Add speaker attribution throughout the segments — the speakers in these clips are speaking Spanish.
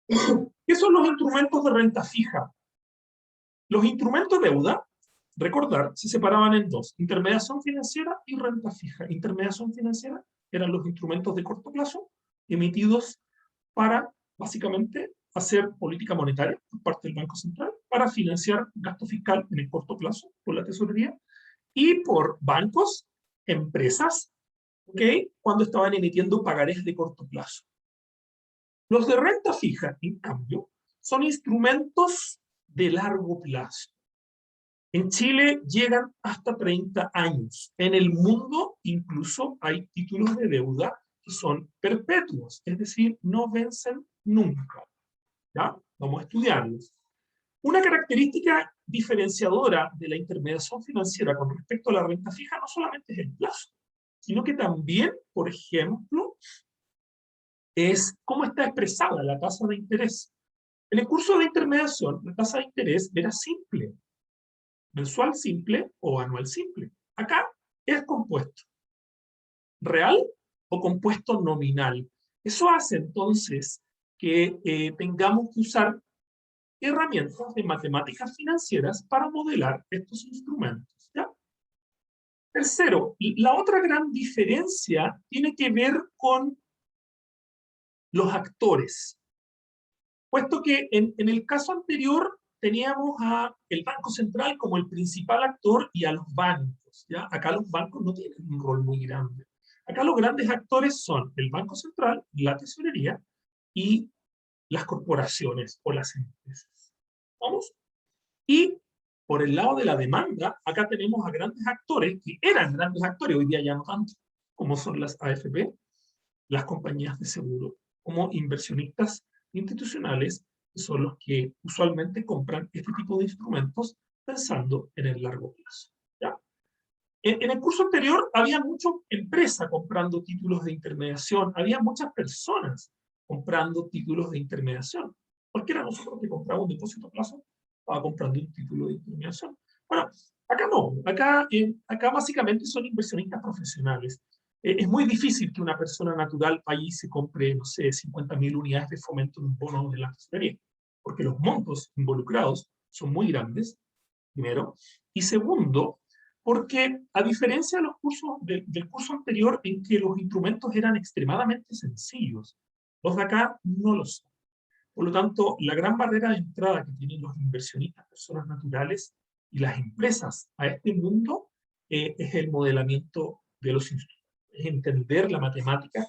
Speaker 1: ¿Qué son los instrumentos de renta fija? Los instrumentos de deuda, recordar, se separaban en dos: intermediación financiera y renta fija. Intermediación financiera eran los instrumentos de corto plazo emitidos para, básicamente, hacer política monetaria por parte del Banco Central para financiar gasto fiscal en el corto plazo por la tesorería, y por bancos, empresas, ¿okay?, cuando estaban emitiendo pagarés de corto plazo. Los de renta fija, en cambio, son instrumentos de largo plazo. En Chile llegan hasta 30 años. En el mundo incluso hay títulos de deuda que son perpetuos, es decir, no vencen nunca. ¿Ya? Vamos a estudiarlos. Una característica diferenciadora de la intermediación financiera con respecto a la renta fija no solamente es el plazo, sino que también, por ejemplo, es cómo está expresada la tasa de interés. En el curso de intermediación, la tasa de interés era simple, mensual simple o anual simple. Acá es compuesto real o compuesto nominal. Eso hace entonces que tengamos que usar herramientas de matemáticas financieras para modelar estos instrumentos. ¿Ya? Tercero, la otra gran diferencia tiene que ver con los actores. Puesto que en el caso anterior teníamos al Banco Central como el principal actor y a los bancos. ¿Ya? Acá los bancos no tienen un rol muy grande. Acá los grandes actores son el Banco Central, la tesorería y las corporaciones o las empresas. ¿Vamos? Y por el lado de la demanda, acá tenemos a grandes actores, que eran grandes actores, hoy día ya no tanto, como son las AFP, las compañías de seguro, como inversionistas institucionales, que son los que usualmente compran este tipo de instrumentos pensando en el largo plazo. ¿Ya? En el curso anterior había mucha empresa comprando títulos de intermediación, había muchas personas comprando títulos de intermediación. Cualquiera de nosotros que compraba un depósito a plazo estaba comprando un título de intermediación. Bueno, acá no, acá básicamente son inversionistas profesionales. Es muy difícil que una persona natural vaya y se compre, no sé, 50.000 unidades de fomento en un bono de la tesorería, porque los montos involucrados son muy grandes, primero, y segundo, porque a diferencia de los cursos del curso anterior en que los instrumentos eran extremadamente sencillos, los de acá no lo son. Por lo tanto, la gran barrera de entrada que tienen los inversionistas, personas naturales y las empresas a este mundo es el modelamiento de los instrumentos, es entender la matemática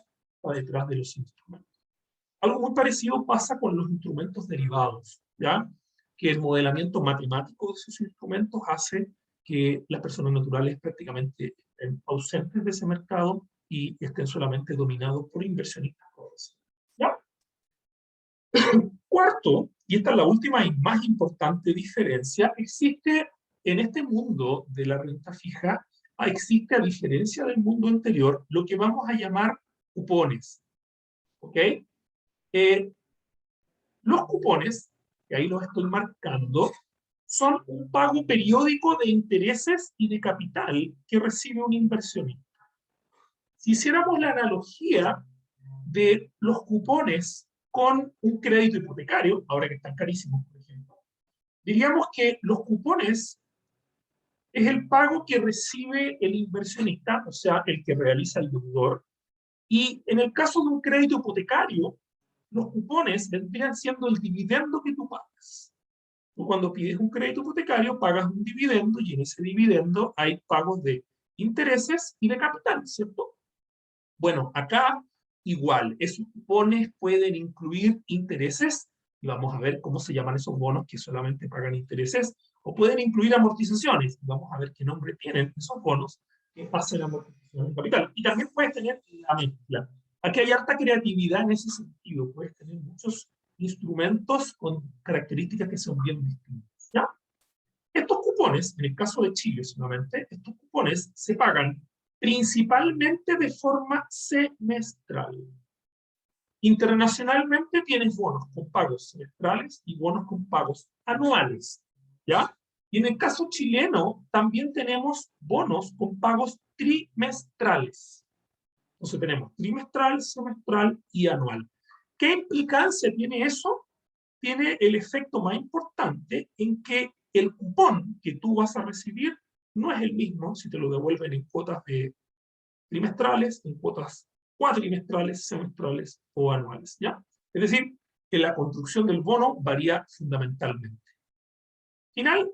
Speaker 1: detrás de los instrumentos. Algo muy parecido pasa con los instrumentos derivados, ¿ya? Que el modelamiento matemático de esos instrumentos hace que las personas naturales prácticamente estén ausentes de ese mercado y estén solamente dominados por inversionistas. ¿Ya? Cuarto, y esta es la última y más importante diferencia, existe en este mundo de la renta fija, existe, a diferencia del mundo anterior, lo que vamos a llamar cupones. ¿Ok? Los cupones, que ahí los estoy marcando, son un pago periódico de intereses y de capital que recibe un inversionista. Si hiciéramos la analogía de los cupones con un crédito hipotecario, ahora que están carísimos, por ejemplo, diríamos que los cupones es el pago que recibe el inversionista, o sea, el que realiza el deudor, y en el caso de un crédito hipotecario, los cupones vendrían siendo el dividendo que tú pagas. Tú cuando pides un crédito hipotecario pagas un dividendo y en ese dividendo hay pagos de intereses y de capital, ¿cierto? Bueno, acá igual, esos cupones pueden incluir intereses, y vamos a ver cómo se llaman esos bonos que solamente pagan intereses, o pueden incluir amortizaciones, y vamos a ver qué nombre tienen esos bonos que hacen amortización de capital. Y también puedes tener la mezcla. Aquí hay harta creatividad en ese sentido, puedes tener muchos instrumentos con características que son bien distintas. ¿Ya? Estos cupones, en el caso de Chile solamente, estos cupones se pagan principalmente de forma semestral. Internacionalmente tienes bonos con pagos semestrales y bonos con pagos anuales, ¿ya? Y en el caso chileno también tenemos bonos con pagos trimestrales. Entonces tenemos trimestral, semestral y anual. ¿Qué implicancia tiene eso? tiene el efecto más importante en que el cupón que tú vas a recibir no es el mismo si te lo devuelven en cuotas trimestrales, en cuotas cuatrimestrales, semestrales o anuales, ¿ya? Es decir, que la construcción del bono varía fundamentalmente. Final,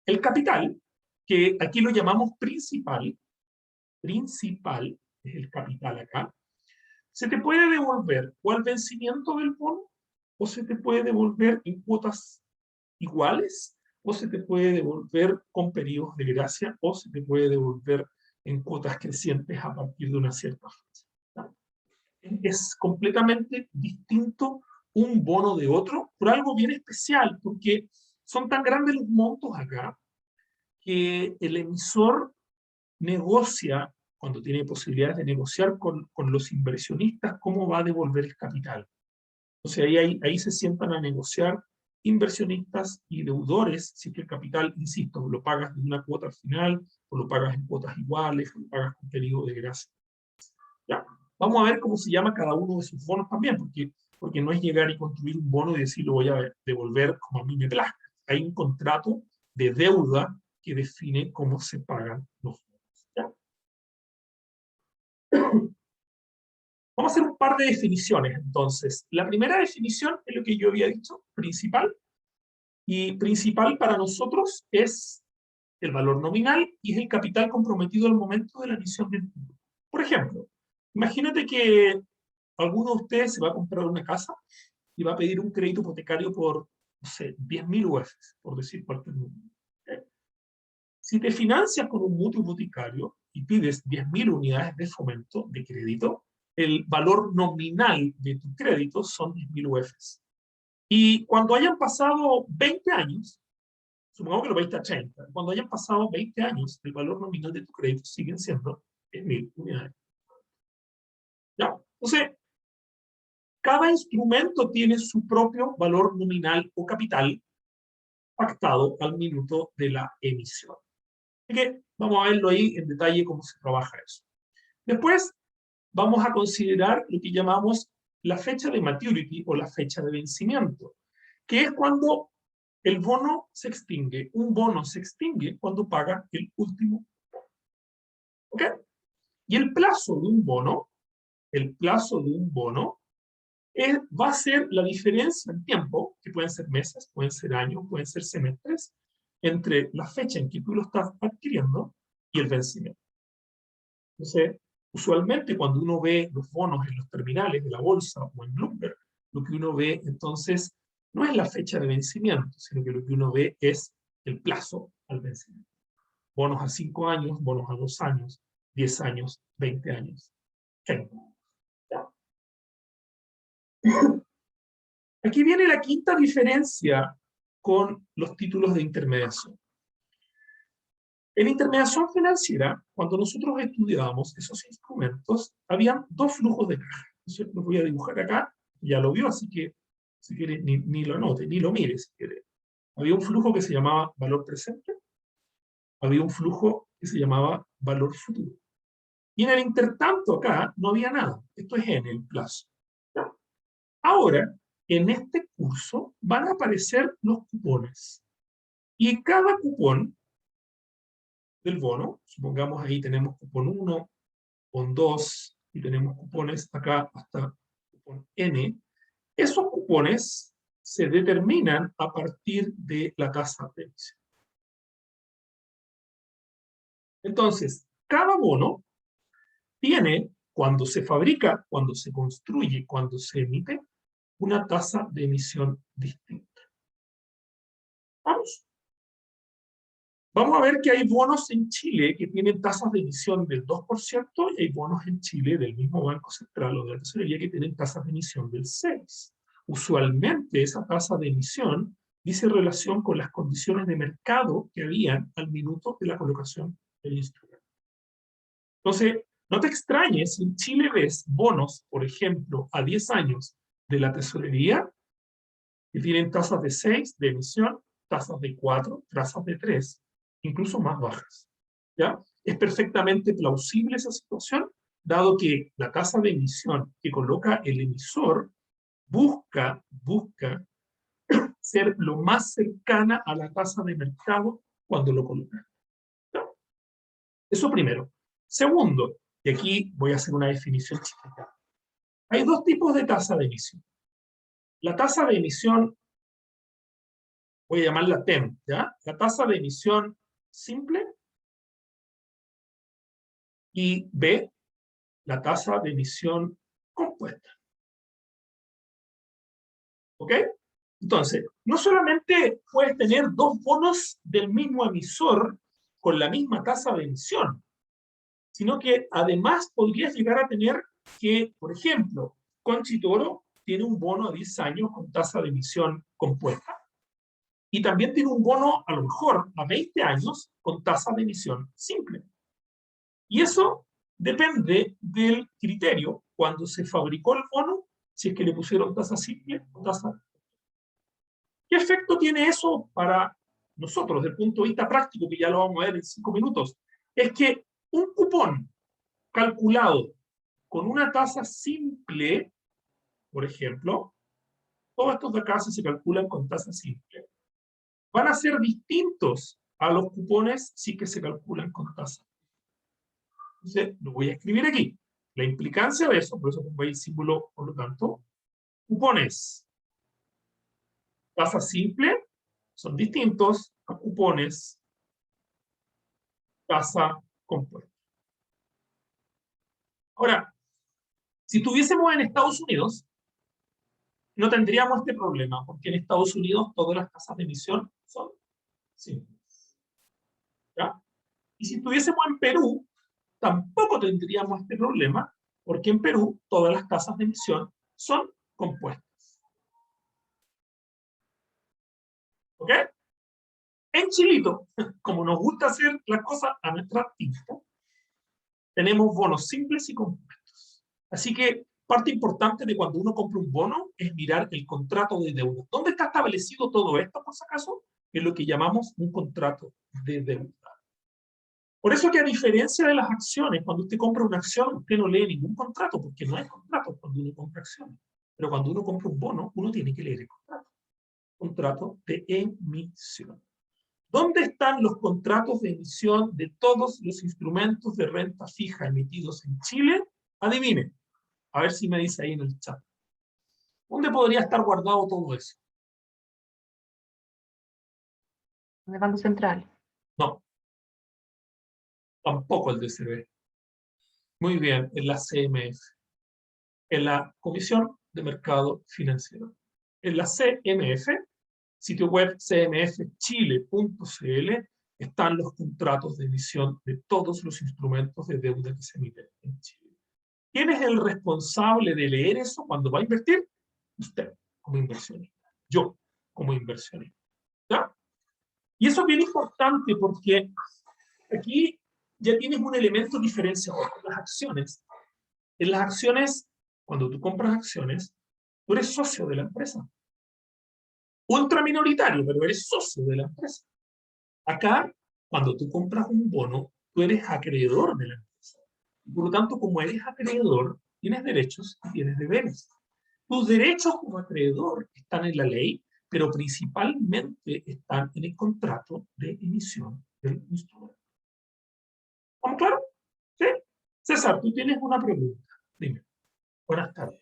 Speaker 1: el capital, que aquí lo llamamos principal es el capital acá, se te puede devolver o al vencimiento del bono, o se te puede devolver en cuotas iguales, o se te puede devolver con periodos de gracia, o se te puede devolver en cuotas crecientes a partir de una cierta fecha, ¿no? Es completamente distinto un bono de otro por algo bien especial, porque son tan grandes los montos acá que el emisor negocia, cuando tiene posibilidades de negociar con los inversionistas, cómo va a devolver el capital. O sea, ahí se sientan a negociar inversionistas y deudores, si es que el capital, insisto, lo pagas de una cuota final, o lo pagas en cuotas iguales, o lo pagas con periodo de gracia. ¿Ya? Vamos a ver cómo se llama cada uno de sus bonos también, porque no es llegar y construir un bono y decir lo voy a devolver como a mí me plazca. Hay un contrato de deuda que define cómo se pagan los bonos. ¿Ya? Vamos a hacer un par de definiciones, entonces. La primera definición es lo que yo había dicho, principal. Y principal para nosotros es el valor nominal y es el capital comprometido al momento de la emisión del título. Por ejemplo, imagínate que alguno de ustedes se va a comprar una casa y va a pedir un crédito hipotecario por, no sé, 10.000 UFs, por decir cualquier número. ¿Okay? Si te financias con un mutuo hipotecario y pides 10.000 unidades de fomento de crédito, el valor nominal de tu crédito son 10.000 UFs. Y cuando hayan pasado 20 años, supongamos que lo pediste a 80, cuando hayan pasado 20 años, el valor nominal de tu crédito sigue siendo 10.000 unidades. ¿Ya? Entonces, cada instrumento tiene su propio valor nominal o capital pactado al minuto de la emisión. Así que vamos a verlo ahí en detalle cómo se trabaja eso. Después vamos a considerar lo que llamamos la fecha de maturity o la fecha de vencimiento, que es cuando el bono se extingue. Un bono se extingue cuando paga el último bono. ¿Ok? Y el plazo de un bono, va a ser la diferencia en tiempo, que pueden ser meses, pueden ser años, pueden ser semestres, entre la fecha en que tú lo estás adquiriendo y el vencimiento. Entonces, usualmente cuando uno ve los bonos en los terminales de la bolsa o en Bloomberg, lo que uno ve entonces no es la fecha de vencimiento, sino que lo que uno ve es el plazo al vencimiento. Bonos a 5 años, bonos a 2 años, 10 años, 20 años, 30 años. ¿Ya? Aquí viene la quinta diferencia con los títulos de intermediación. En intermediación financiera, cuando nosotros estudiábamos esos instrumentos, habían dos flujos de caja. Entonces, lo voy a dibujar acá, ya lo vio, así que si quiere ni lo anote, ni lo mire si quiere. Había un flujo que se llamaba valor presente, había un flujo que se llamaba valor futuro. Y en el intertanto acá no había nada. Esto es en el plazo. ¿Ya? Ahora, en este curso van a aparecer los cupones. Y cada cupón del bono, supongamos ahí tenemos cupón 1, cupón 2, y tenemos cupones acá hasta cupón N, esos cupones se determinan a partir de la tasa de emisión. Entonces, cada bono tiene, cuando se fabrica, cuando se construye, cuando se emite, una tasa de emisión distinta. Vamos. Vamos a ver que hay bonos en Chile que tienen tasas de emisión del 2% y hay bonos en Chile del mismo Banco Central o de la Tesorería que tienen tasas de emisión del 6%. Usualmente esa tasa de emisión dice relación con las condiciones de mercado que habían al minuto de la colocación del instrumento. Entonces, no te extrañes si en Chile ves bonos, por ejemplo, a 10 años de la Tesorería que tienen tasas de 6 de emisión, tasas de 4, tasas de 3, incluso más bajas. ¿Ya? Es perfectamente plausible esa situación, dado que la tasa de emisión que coloca el emisor busca ser lo más cercana a la tasa de mercado cuando lo colocan. ¿No? Eso primero. Segundo, y aquí voy a hacer una definición chiquita. Hay dos tipos de tasa de emisión. La tasa de emisión, voy a llamarla TEM, ¿ya? La tasa de emisión simple, y B, la tasa de emisión compuesta. ¿Ok? Entonces, no solamente puedes tener dos bonos del mismo emisor con la misma tasa de emisión, sino que además podrías llegar a tener que, por ejemplo, Conchitoro tiene un bono a 10 años con tasa de emisión compuesta y también tiene un bono a lo mejor a 20 años con tasa de emisión simple. Y eso depende del criterio cuando se fabricó el bono, si es que le pusieron tasa simple o tasa. ¿Qué efecto tiene eso para nosotros desde el punto de vista práctico, que ya lo vamos a ver en 5 minutos? Es que un cupón calculado con una tasa simple, por ejemplo, todos estos de acá, si se calculan con tasa simple, van a ser distintos a los cupones si que se calculan con tasa. Entonces, lo voy a escribir aquí. La implicancia de eso, por eso pongo ahí el símbolo, por lo tanto, cupones tasa simple son distintos a cupones tasa compuesta. Ahora, si estuviésemos en Estados Unidos, no tendríamos este problema, porque en Estados Unidos todas las tasas de emisión son simples. ¿Ya? Y si estuviésemos en Perú, tampoco tendríamos este problema, porque en Perú todas las tasas de emisión son compuestas. ¿Ok? En Chilito, como nos gusta hacer las cosas a nuestra tinta, tenemos bonos simples y compuestos. Así que parte importante de cuando uno compra un bono es mirar el contrato de deuda. ¿Dónde está establecido todo esto, por si acaso? Es lo que llamamos un contrato de deuda. Por eso que a diferencia de las acciones, cuando usted compra una acción, usted no lee ningún contrato, porque no hay contrato cuando uno compra acciones. Pero cuando uno compra un bono, uno tiene que leer el contrato. Contrato de emisión. ¿Dónde están los contratos de emisión de todos los instrumentos de renta fija emitidos en Chile? Adivine. A ver si me dice ahí en el chat. ¿Dónde podría estar guardado todo eso?
Speaker 2: ¿En el Banco Central?
Speaker 1: No, tampoco el DCB. Muy bien, en la CMF. En la Comisión de Mercado Financiero. En la CMF, sitio web cmfchile.cl, están los contratos de emisión de todos los instrumentos de deuda que se emiten en Chile. ¿Quién es el responsable de leer eso cuando va a invertir? Usted, como inversionista. Yo, como inversionista. ¿Ya? Y eso es bien importante porque aquí ya tienes un elemento diferenciador con las acciones. En las acciones, cuando tú compras acciones, tú eres socio de la empresa. Ultra minoritario, pero eres socio de la empresa. Acá, cuando tú compras un bono, tú eres acreedor de la empresa. Por lo tanto, como eres acreedor, tienes derechos y tienes deberes. Tus derechos como acreedor están en la ley, pero principalmente están en el contrato de emisión del instrumento. ¿Estamos claros? ¿Sí? César, tú tienes una pregunta. Dime. Buenas tardes.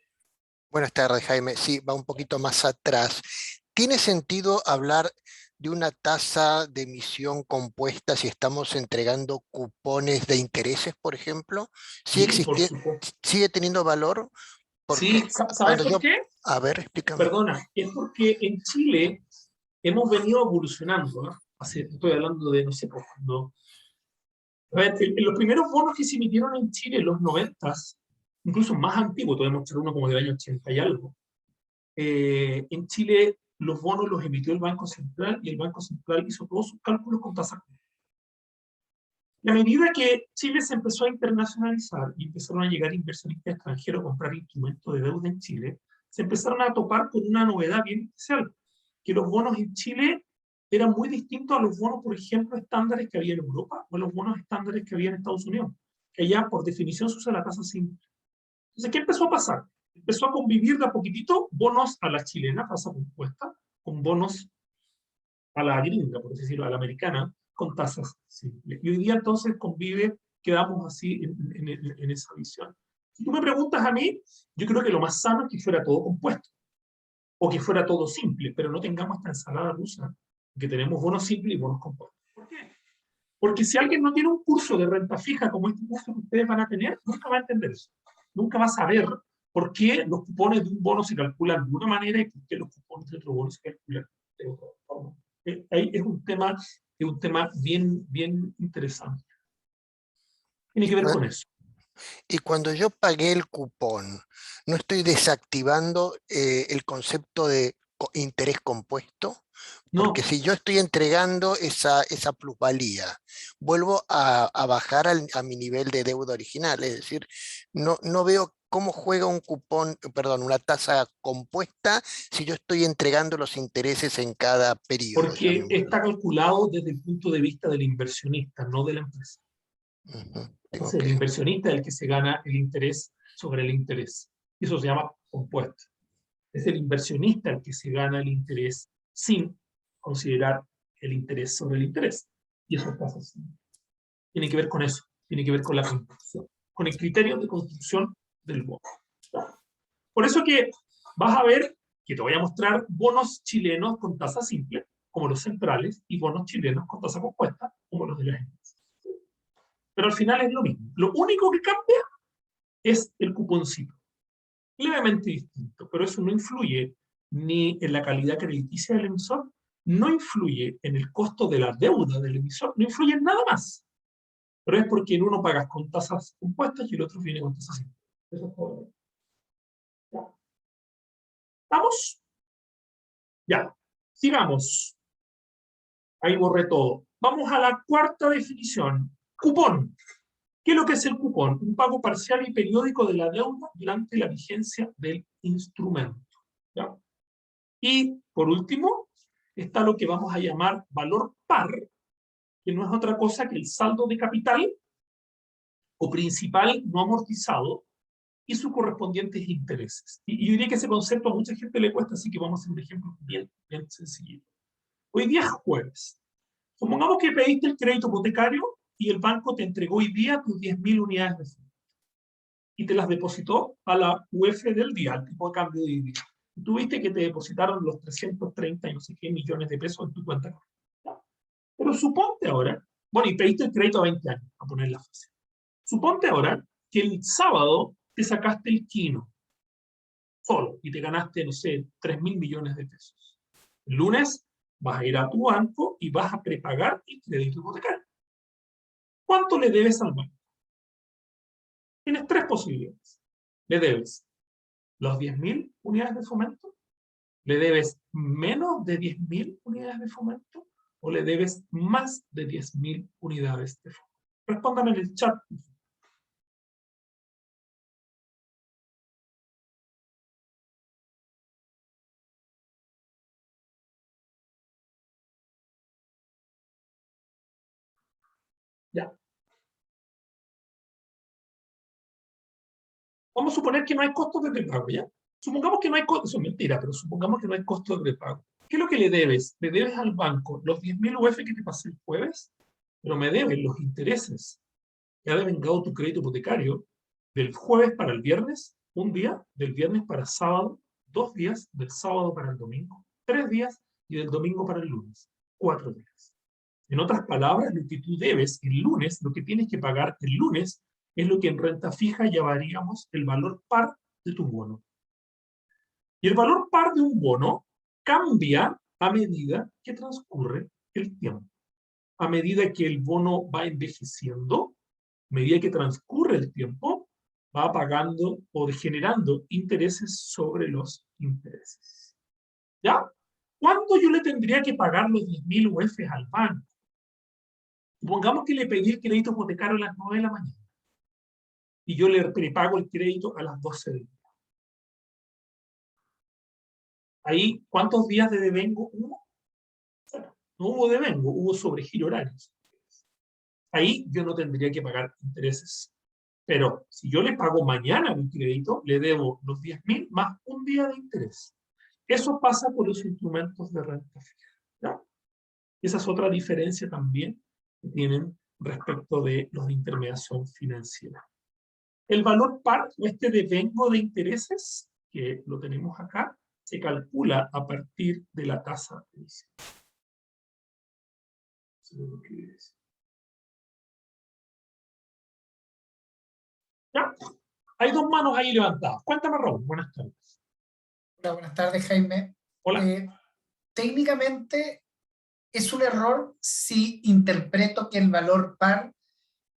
Speaker 3: Buenas tardes, Jaime. Sí, va un poquito más atrás. ¿Tiene sentido hablar de una tasa de emisión compuesta si estamos entregando cupones de intereses, por ejemplo?
Speaker 1: Sí, por supuesto.
Speaker 3: ¿Sigue teniendo valor? Porque
Speaker 1: Sí, ¿sabes
Speaker 3: cuando
Speaker 1: por qué?
Speaker 3: A ver, explícame.
Speaker 1: Perdona, es porque en Chile hemos venido evolucionando, ¿no? Estoy hablando de, no sé, cuando... A ver, los primeros bonos que se emitieron en Chile en los 90, incluso más antiguos, podemos mostrar uno como del año 80 y algo. En Chile los bonos los emitió el Banco Central y el Banco Central hizo todos sus cálculos con tasa. Y a medida que Chile se empezó a internacionalizar y empezaron a llegar inversionistas extranjeros a comprar instrumentos de deuda en Chile, se empezaron a topar con una novedad bien especial, que los bonos en Chile eran muy distintos a los bonos, por ejemplo, estándares que había en Europa o los bonos estándares que había en Estados Unidos, que allá por definición se usa la tasa simple. Entonces, ¿qué empezó a pasar? Empezó a convivir de a poquitito bonos a la chilena, tasa compuesta, con bonos a la gringa, por decirlo, a la americana, con tasas simples. Y hoy día entonces quedamos así en esa visión. Si tú me preguntas a mí, yo creo que lo más sano es que fuera todo compuesto, o que fuera todo simple, pero no tengamos esta ensalada rusa, que tenemos bonos simples y bonos compuestos. ¿Por qué? Porque si alguien no tiene un curso de renta fija como este curso que ustedes van a tener, nunca va a entender eso. Nunca va a saber por qué los cupones de un bono se calculan de una manera y por qué los cupones de otro bono se calculan de otra forma. Ahí es un tema bien, bien interesante. Tiene que ver con eso.
Speaker 3: Y cuando yo pagué el cupón, ¿no estoy desactivando el concepto de interés compuesto? Porque
Speaker 1: No,
Speaker 3: si yo estoy entregando esa plusvalía, vuelvo a bajar a mi nivel de deuda original. Es decir, no veo cómo juega un cupón, perdón, una tasa compuesta si yo estoy entregando los intereses en cada periodo,
Speaker 1: porque
Speaker 3: llamémoslo.
Speaker 1: está calculado desde el punto de vista del inversionista, no de la empresa. Entonces, el inversionista es el que se gana el interés sobre el interés. Y eso se llama compuesto. Es el inversionista el que se gana el interés sin considerar el interés sobre el interés. Y eso pasa así. Tiene que ver con eso. Tiene que ver con la construcción. Con el criterio de construcción del bono. Por eso que vas a ver que te voy a mostrar bonos chilenos con tasa simple, como los centrales, y bonos chilenos con tasa compuesta, como los de las empresas. Pero al final es lo mismo. Lo único que cambia es el cuponcito. Levemente distinto, pero eso no influye ni en la calidad crediticia del emisor, no influye en el costo de la deuda del emisor, no influye en nada más. Pero es porque en uno pagas con tasas compuestas y el otro viene con tasas simples. Eso es todo. ¿Ya? ¿Estamos? Ya. Sigamos. Ahí borré todo. Vamos a la cuarta definición. Cupón. ¿Qué es lo que es el cupón? Un pago parcial y periódico de la deuda durante la vigencia del instrumento. ¿Ya? Y, por último, está lo que vamos a llamar valor par, que no es otra cosa que el saldo de capital o principal no amortizado y sus correspondientes intereses. Y yo diría que ese concepto a mucha gente le cuesta, así que vamos a hacer un ejemplo bien, bien sencillo. Hoy día es jueves. Supongamos que pediste el crédito hipotecario y el banco te entregó hoy día tus 10.000 unidades de fondos y te las depositó a la UF del día, al tipo de cambio de hoy día. Y tuviste que te depositaron los 330 y no sé qué millones de pesos en tu cuenta. Pero suponte ahora, bueno, y pediste el crédito a 20 años, a ponerla fácil. Suponte ahora que el sábado te sacaste el quino solo y te ganaste, no sé, 3.000 millones de pesos. El lunes vas a ir a tu banco y vas a prepagar el crédito hipotecario. ¿Cuánto le debes al banco? Tienes tres posibilidades. Le debes los 10.000 unidades de fomento, le debes menos de 10.000 unidades de fomento o le debes más de 10.000 unidades de fomento. Respóndame en el chat. Ya. Vamos a suponer que no hay costos de prepago, ¿ya? Supongamos que no hay costos, eso es mentira, pero supongamos que no hay costos de prepago. ¿Qué es lo que le debes? Le debes al banco los 10.000 UF que te pasé el jueves, pero me deben los intereses que ha devengado tu crédito hipotecario del jueves para el viernes, un día, del viernes para sábado, 2 días, del sábado para el domingo, 3 días y del domingo para el lunes, 4 días. En otras palabras, lo que tú debes el lunes, lo que tienes que pagar el lunes, es lo que en renta fija llamaríamos el valor par de tu bono. Y el valor par de un bono cambia a medida que transcurre el tiempo. A medida que el bono va envejeciendo, a medida que transcurre el tiempo, va pagando o generando intereses sobre los intereses. ¿Ya? ¿Cuándo yo le tendría que pagar los 10.000 UF al banco? Supongamos que le pedí el crédito hipotecario a las 9 de la mañana y yo le prepago el crédito a las 12 del día. Ahí, ¿cuántos días de devengo hubo? Bueno, no hubo devengo, hubo sobregiro horario. Ahí yo no tendría que pagar intereses. Pero si yo le pago mañana mi crédito, le debo los 10.000 más un día de interés. Eso pasa por los instrumentos de renta fija, ¿ya? Esa es otra diferencia también que tienen respecto de los de intermediación financiera. El valor par, o este devengo de intereses, que lo tenemos acá, se calcula a partir de la tasa de emisión. ¿Ya? Hay dos manos ahí levantadas. Cuéntame, Raúl. Buenas tardes.
Speaker 4: Hola, buenas tardes, Jaime.
Speaker 1: Hola.
Speaker 4: Técnicamente, ¿es un error si interpreto que el valor par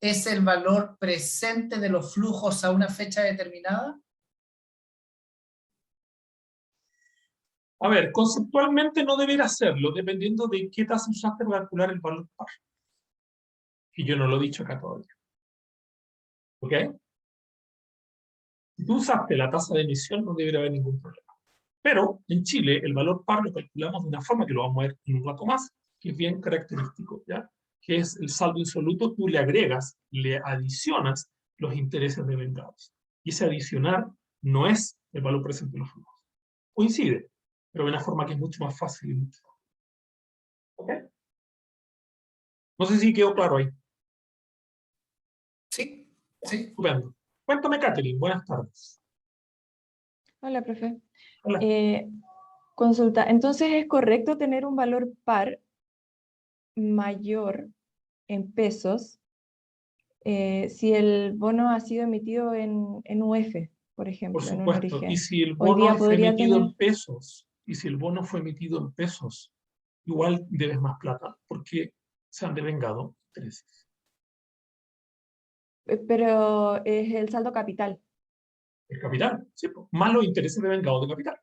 Speaker 4: es el valor presente de los flujos a una fecha determinada?
Speaker 1: A ver, conceptualmente no debería hacerlo, dependiendo de qué tasa usaste para calcular el valor par. Y yo no lo he dicho acá todavía. ¿Ok? Si tú usaste la tasa de emisión, no debería haber ningún problema. Pero en Chile, el valor par lo calculamos de una forma que lo vamos a ver en un rato más, que es bien característico, ¿ya? Que es el saldo insoluto, tú le agregas, le adicionas los intereses devengados. Y ese adicionar no es el valor presente de los flujos. Coincide, pero de una forma que es mucho más fácil y mucho. ¿Ok? No sé si quedó claro ahí.
Speaker 4: Sí, sí.
Speaker 1: Estupendo. Cuéntame, Catherine. Buenas tardes.
Speaker 2: Hola, profe.
Speaker 1: Hola.
Speaker 2: Consulta, entonces ¿es correcto tener un valor par mayor en pesos si el bono ha sido emitido en UF, por ejemplo,
Speaker 1: Por
Speaker 2: en un
Speaker 1: supuesto.
Speaker 2: origen?
Speaker 1: Y si el
Speaker 2: Hoy
Speaker 1: bono
Speaker 2: día
Speaker 1: fue
Speaker 2: podría
Speaker 1: emitido
Speaker 2: tener,
Speaker 1: en pesos, igual debes más plata, porque se han devengado intereses.
Speaker 2: pero es el saldo capital.
Speaker 1: El capital, ¿sí? Más los intereses devengados de capital.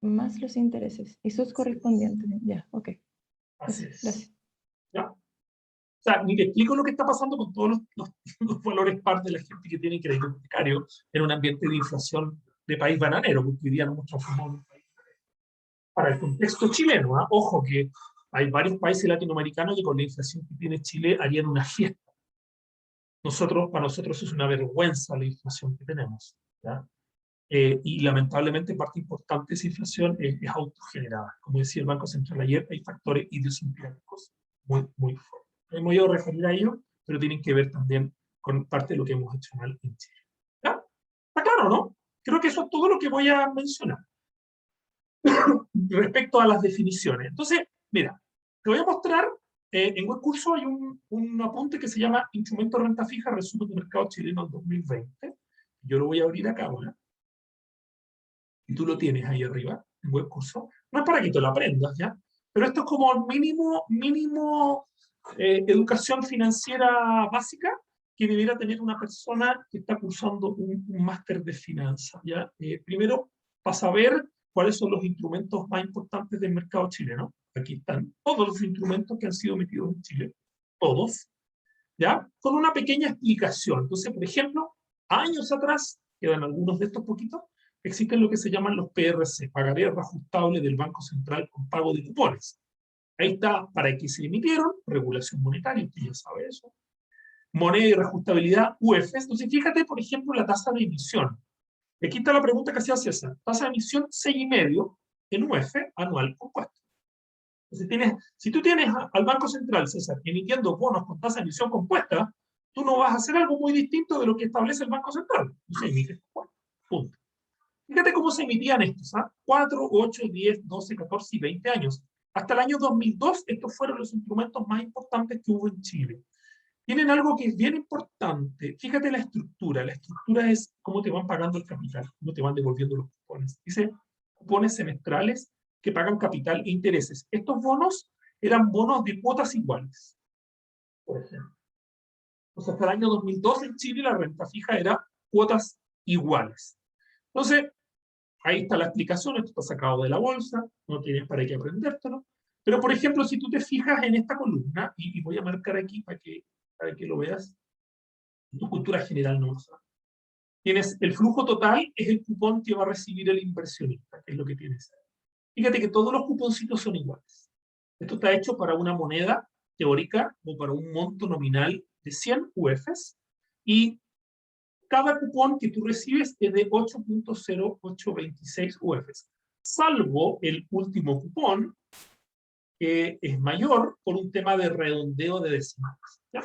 Speaker 2: Más los intereses. Y sus correspondientes. Ya, ok.
Speaker 1: Así
Speaker 2: Eso,
Speaker 1: es.
Speaker 2: gracias.
Speaker 1: ¿Ya? O sea, ni te explico lo que está pasando con todos los valores par de la gente que tiene crédito hipotecario en un ambiente de inflación de país bananero, porque hoy día no hemos transformado en un país. Para el contexto chileno, ¿eh? Ojo que hay varios países latinoamericanos que con la inflación que tiene Chile harían una fiesta. Para nosotros es una vergüenza la inflación que tenemos, ¿ya? Y lamentablemente parte importante de esa inflación es autogenerada. Como decía el Banco Central ayer, hay factores idiosincráticos muy, muy fuertes. No me voy a referir a ello, pero tienen que ver también con parte de lo que hemos hecho mal en Chile. ¿Ya? ¿Está claro, no? Creo que eso es todo lo que voy a mencionar respecto a las definiciones. Entonces, mira, te voy a mostrar, en web curso hay un apunte que se llama Instrumento de Renta Fija, resumen del mercado chileno en 2020. Yo lo voy a abrir acá ahora. Y tú lo tienes ahí arriba, en web curso. No es para que te lo aprendas, ¿ya? Pero esto es como mínimo educación financiera básica que debiera tener una persona que está cursando un máster de finanzas, ¿ya? Primero, para saber cuáles son los instrumentos más importantes del mercado chileno. Aquí están todos los instrumentos que han sido emitidos en Chile, todos, ¿ya? Con una pequeña explicación. Entonces, por ejemplo, años atrás, quedan algunos de estos poquitos, existen lo que se llaman los PRC, pagaré reajustable del Banco Central con pago de cupones. Ahí está para qué se emitieron, regulación monetaria, usted ya sabe eso. Moneda y reajustabilidad, UF. Entonces, fíjate, por ejemplo, la tasa de emisión. Aquí está la pregunta que hacía César. Tasa de emisión 6,5 en UF anual compuesto. Entonces, si tú tienes al Banco Central, César, emitiendo bonos con tasa de emisión compuesta, tú no vas a hacer algo muy distinto de lo que establece el Banco Central. Tú se emites compuesto. Punto. Fíjate cómo se emitían estos, ¿ah? 4, 8, 10, 12, 14 y 20 años. Hasta el año 2002, estos fueron los instrumentos más importantes que hubo en Chile. Tienen algo que es bien importante. Fíjate la estructura. La estructura es cómo te van pagando el capital, cómo te van devolviendo los cupones. Dice cupones semestrales que pagan capital e intereses. Estos bonos eran bonos de cuotas iguales, por ejemplo. Entonces, hasta el año 2002 en Chile la renta fija era cuotas iguales. Entonces, ahí está la explicación, esto está sacado de la bolsa, no tienes para qué aprendértelo. Pero, por ejemplo, si tú te fijas en esta columna, y voy a marcar aquí para que lo veas, tu cultura general no lo sabe. Tienes el flujo total, es el cupón que va a recibir el inversionista, que es lo que tienes ahí. Fíjate que todos los cuponcitos son iguales. Esto está hecho para una moneda teórica o para un monto nominal de 100 UFs, y cada cupón que tú recibes es de 8.0826 UFs. salvo el último cupón, que es mayor por un tema de redondeo de decimales, ¿ya?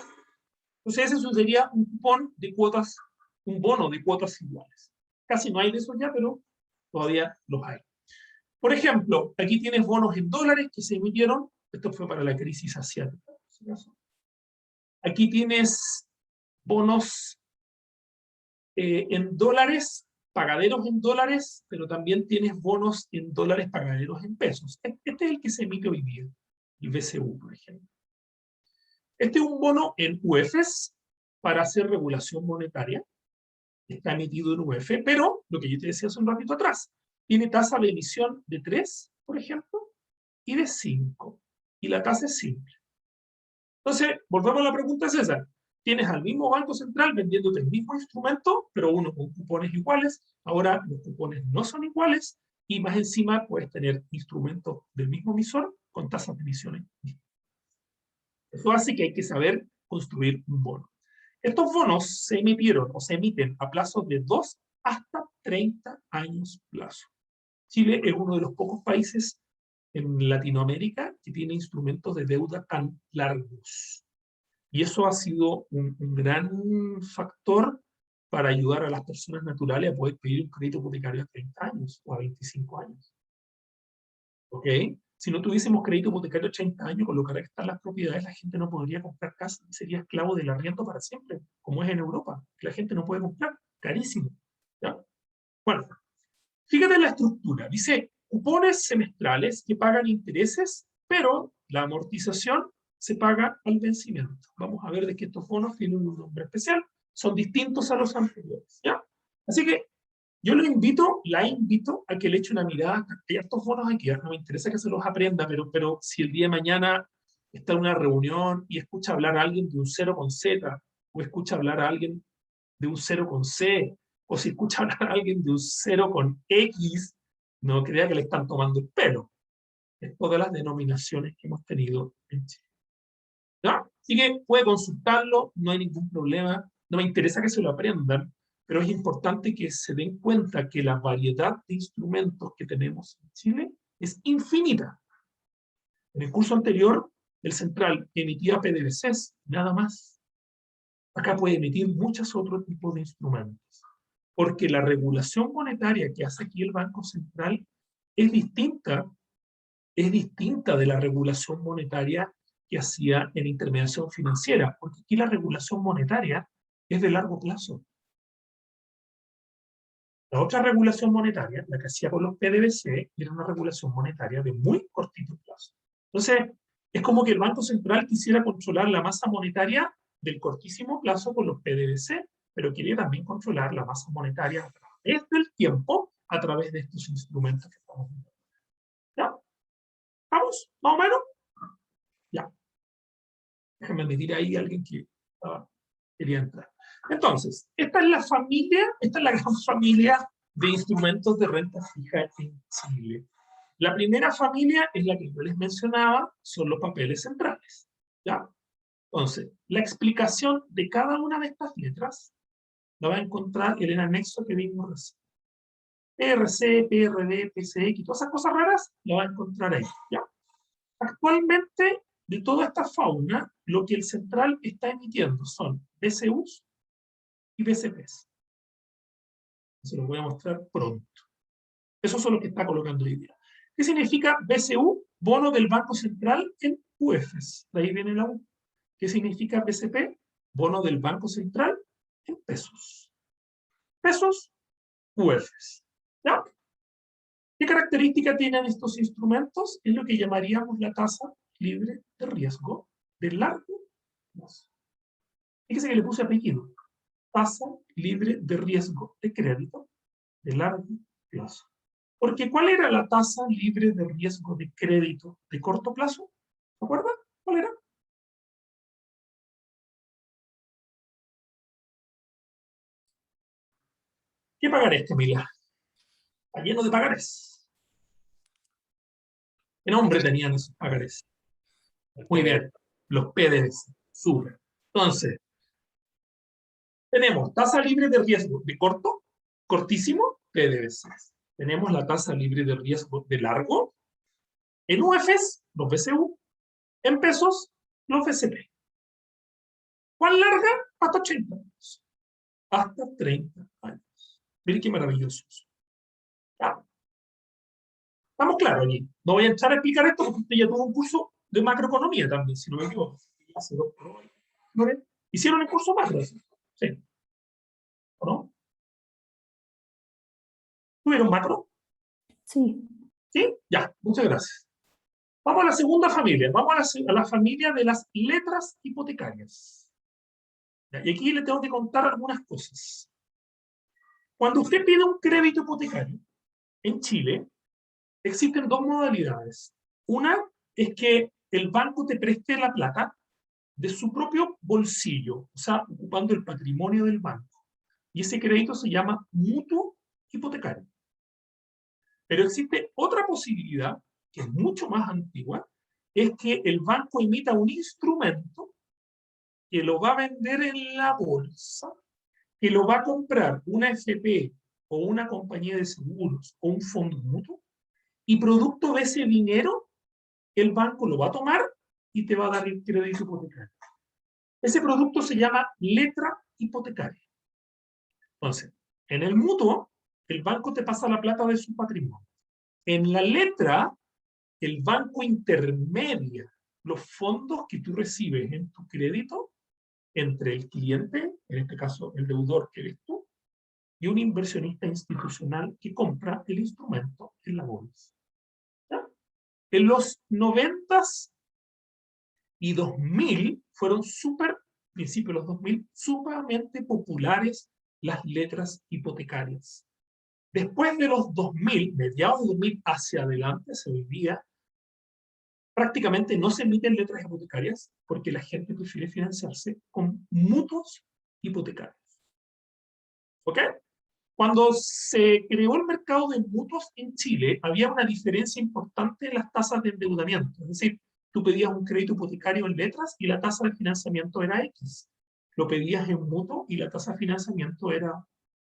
Speaker 1: Entonces ese sería un cupón de cuotas, un bono de cuotas iguales. Casi no hay de esos ya, pero todavía los hay. Por ejemplo, aquí tienes bonos en dólares que se emitieron. Esto fue para la crisis asiática. Aquí tienes bonos en dólares, pagaderos en dólares, pero también tienes bonos en dólares pagaderos en pesos. Este es el que se emite hoy día, el BCU, por ejemplo. Este es un bono en UEFs para hacer regulación monetaria. Está emitido en UEF, pero lo que yo te decía hace un ratito atrás, tiene tasa de emisión de 3, por ejemplo, y de 5. Y la tasa es simple. Entonces, volvemos a la pregunta, César. Tienes al mismo Banco Central vendiéndote el mismo instrumento, pero uno con cupones iguales. Ahora los cupones no son iguales y más encima puedes tener instrumentos del mismo emisor con tasas de emisiones distintas. Eso hace que hay que saber construir un bono. Estos bonos se emitieron o se emiten a plazos de 2 hasta 30 años plazo. Chile es uno de los pocos países en Latinoamérica que tiene instrumentos de deuda tan largos. Y eso ha sido un gran factor para ayudar a las personas naturales a poder pedir un crédito hipotecario a 30 años o a 25 años. ¿Ok? Si no tuviésemos crédito hipotecario a 80 años, con lo que están las propiedades, la gente no podría comprar casa y sería esclavo del arriendo para siempre, como es en Europa, que la gente no puede comprar, carísimo. ¿Ya? Bueno, fíjate en la estructura. Dice, cupones semestrales que pagan intereses, pero la amortización se paga al vencimiento. Vamos a ver de que estos bonos tienen un nombre especial, son distintos a los anteriores. ¿Ya? Así que yo la invito a que le eche una mirada. Hay estos bonos aquí, no me interesa que se los aprenda, pero si el día de mañana está en una reunión y escucha hablar a alguien de un 0 con Z, o escucha hablar a alguien de un 0 con C, o si escucha hablar a alguien de un 0 con X, no crea que le están tomando el pelo. Es todas las denominaciones que hemos tenido en Chile. ¿Ya? Así que puede consultarlo, no hay ningún problema, no me interesa que se lo aprendan, pero es importante que se den cuenta que la variedad de instrumentos que tenemos en Chile es infinita. En el curso anterior, el Central emitía PDVCs, nada más. Acá puede emitir muchos otros tipos de instrumentos, porque la regulación monetaria que hace aquí el Banco Central es distinta de la regulación monetaria que hacía en intermediación financiera, porque aquí la regulación monetaria es de largo plazo. La otra regulación monetaria, la que hacía con los PDVC, era una regulación monetaria de muy cortito plazo. Entonces, es como que el Banco Central quisiera controlar la masa monetaria del cortísimo plazo con los PDVC, pero quiere también controlar la masa monetaria a través del tiempo, a través de estos instrumentos que estamos viendo. ¿Ya? ¿Vamos? ¿Más o menos? Ya. Déjame admitir ahí a alguien que quería entrar. Entonces, esta es la familia, esta es la gran familia de instrumentos de renta fija en Chile. La primera familia es la que yo les mencionaba, son los papeles centrales. ¿Ya? Entonces, la explicación de cada una de estas letras la va a encontrar en el anexo que vimos recién. PRC, PRD, PCX, todas esas cosas raras, la va a encontrar ahí. ¿Ya? Actualmente, de toda esta fauna, lo que el central está emitiendo son BCUs y BCPs. Se los voy a mostrar pronto. Eso es lo que está colocando hoy día. ¿Qué significa BCU? Bono del Banco Central en UEFs. De ahí viene la U. ¿Qué significa BCP? Bono del Banco Central en pesos. Pesos, UEFs. ¿Ya? ¿Qué característica tienen estos instrumentos? Es lo que llamaríamos la tasa libre de riesgo de largo plazo. Fíjese que le puse apellido. Tasa libre de riesgo de crédito de largo plazo. Porque ¿cuál era la tasa libre de riesgo de crédito de corto plazo? ¿Se acuerdan? ¿Cuál era? ¿Qué pagarés, Camila? Está lleno de pagarés. ¿Qué nombre tenían esos pagarés? Muy bien, los PDVs. Súper. Entonces, tenemos tasa libre de riesgo de cortísimo, PDVC. tenemos la tasa libre de riesgo de largo, en UFs, los BCU, en pesos, los BCP. ¿Cuál larga? Hasta 80 años. Hasta 30 años. Miren qué maravilloso. Claro. Estamos claros allí. No voy a entrar a explicar esto porque usted ya tuvo un curso de macroeconomía también, si no me equivoco. Hicieron el curso macro, ¿sí? ¿O no? ¿Tuvieron macro?
Speaker 2: Sí.
Speaker 1: ¿Sí? Ya, muchas gracias. Vamos a la segunda familia. Vamos a la familia de las letras hipotecarias. Y aquí le tengo que contar algunas cosas. Cuando usted pide un crédito hipotecario en Chile, existen dos modalidades. Una es que el banco te preste la plata de su propio bolsillo, o sea, ocupando el patrimonio del banco. Y ese crédito se llama mutuo hipotecario. Pero existe otra posibilidad, que es mucho más antigua, es que el banco emita un instrumento que lo va a vender en la bolsa, que lo va a comprar una FP o una compañía de seguros o un fondo mutuo, y producto de ese dinero, el banco lo va a tomar y te va a dar el crédito hipotecario. Ese producto se llama letra hipotecaria. Entonces, en el mutuo, el banco te pasa la plata de su patrimonio. En la letra, el banco intermedia los fondos que tú recibes en tu crédito entre el cliente, en este caso el deudor que eres tú, y un inversionista institucional que compra el instrumento en la bolsa. ¿Ya? En los 90s y 2000 fueron principios de los 2000, sumamente populares las letras hipotecarias. Después de los 2000, mediados de 2000 hacia adelante, se vivía, prácticamente no se emiten letras hipotecarias porque la gente prefiere financiarse con mutuos hipotecarios. ¿Ok? Cuando se creó el mercado de mutuos en Chile, había una diferencia importante en las tasas de endeudamiento. Es decir, tú pedías un crédito hipotecario en letras y la tasa de financiamiento era X. Lo pedías en mutuo y la tasa de financiamiento era, no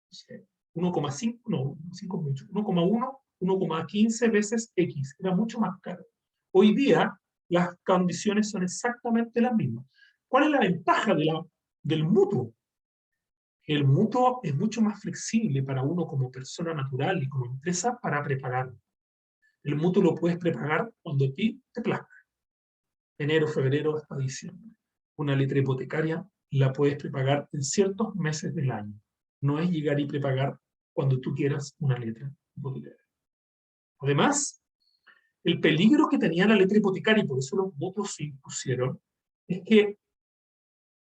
Speaker 1: sé, 1,5, no, 5 mucho, 1,1, 1,15 veces X. Era mucho más caro. Hoy día, las condiciones son exactamente las mismas. ¿Cuál es la ventaja del mutuo? El mutuo es mucho más flexible para uno como persona natural y como empresa para prepagarlo. El mutuo lo puedes prepagar cuando a ti te plazca. Enero, febrero hasta diciembre. Una letra hipotecaria la puedes prepagar en ciertos meses del año. No es llegar y prepagar cuando tú quieras una letra hipotecaria. Además, el peligro que tenía la letra hipotecaria, y por eso los mutuos se impusieron, es que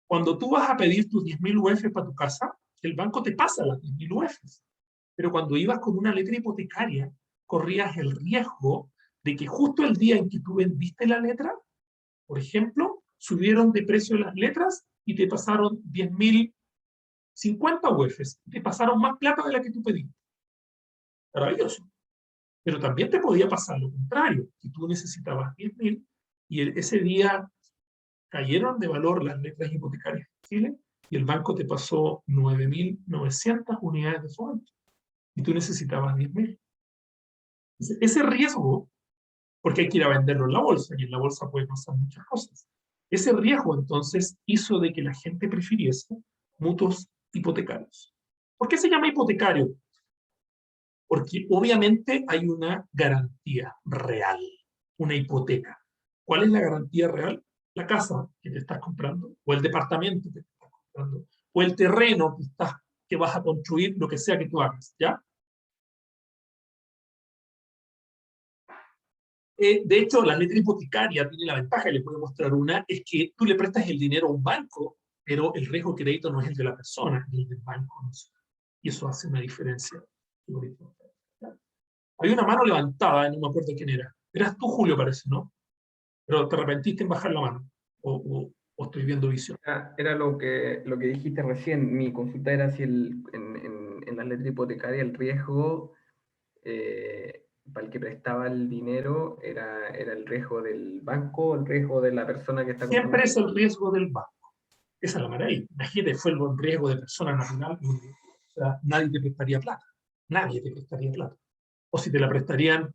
Speaker 1: cuando tú vas a pedir tus 10.000 UF para tu casa, el banco te pasa las 10.000 UF. Pero cuando ibas con una letra hipotecaria, corrías el riesgo de que justo el día en que tú vendiste la letra, por ejemplo, subieron de precio las letras y te pasaron 10.050 UFs. Te pasaron más plata de la que tú pediste. Maravilloso. Pero también te podía pasar lo contrario, que tú necesitabas 10.000 y ese día cayeron de valor las letras hipotecarias en Chile y el banco te pasó 9.900 unidades de fomento y tú necesitabas 10.000. Ese riesgo, porque hay que ir a venderlo en la bolsa y en la bolsa pueden pasar muchas cosas, ese riesgo entonces hizo de que la gente prefiriese mutuos hipotecarios. ¿Por qué se llama hipotecario? Porque obviamente hay una garantía real, una hipoteca. ¿Cuál es la garantía real? La casa que te estás comprando, o el departamento que te estás comprando, o el terreno que vas a construir, lo que sea que tú hagas, ¿ya? De hecho, la letra hipotecaria tiene la ventaja, y le puedo mostrar una, es que tú le prestas el dinero a un banco, pero el riesgo de crédito no es el de la persona, es el del banco. ¿No? Y eso hace una diferencia. Había una mano levantada, no me acuerdo quién era. Eras tú, Julio, parece, ¿no? Pero te arrepentiste en bajar la mano. O estoy viendo visión.
Speaker 5: Era lo que dijiste recién. Mi consulta era si en la letra hipotecaria el riesgo para el que prestaba el dinero era el riesgo del banco o el riesgo de la persona que está comprando.
Speaker 1: Siempre es el riesgo del banco. Esa es la maravilla. Imagínate, fue el riesgo de persona natural. O sea, nadie te prestaría plata. Nadie te prestaría plata. O si te la prestarían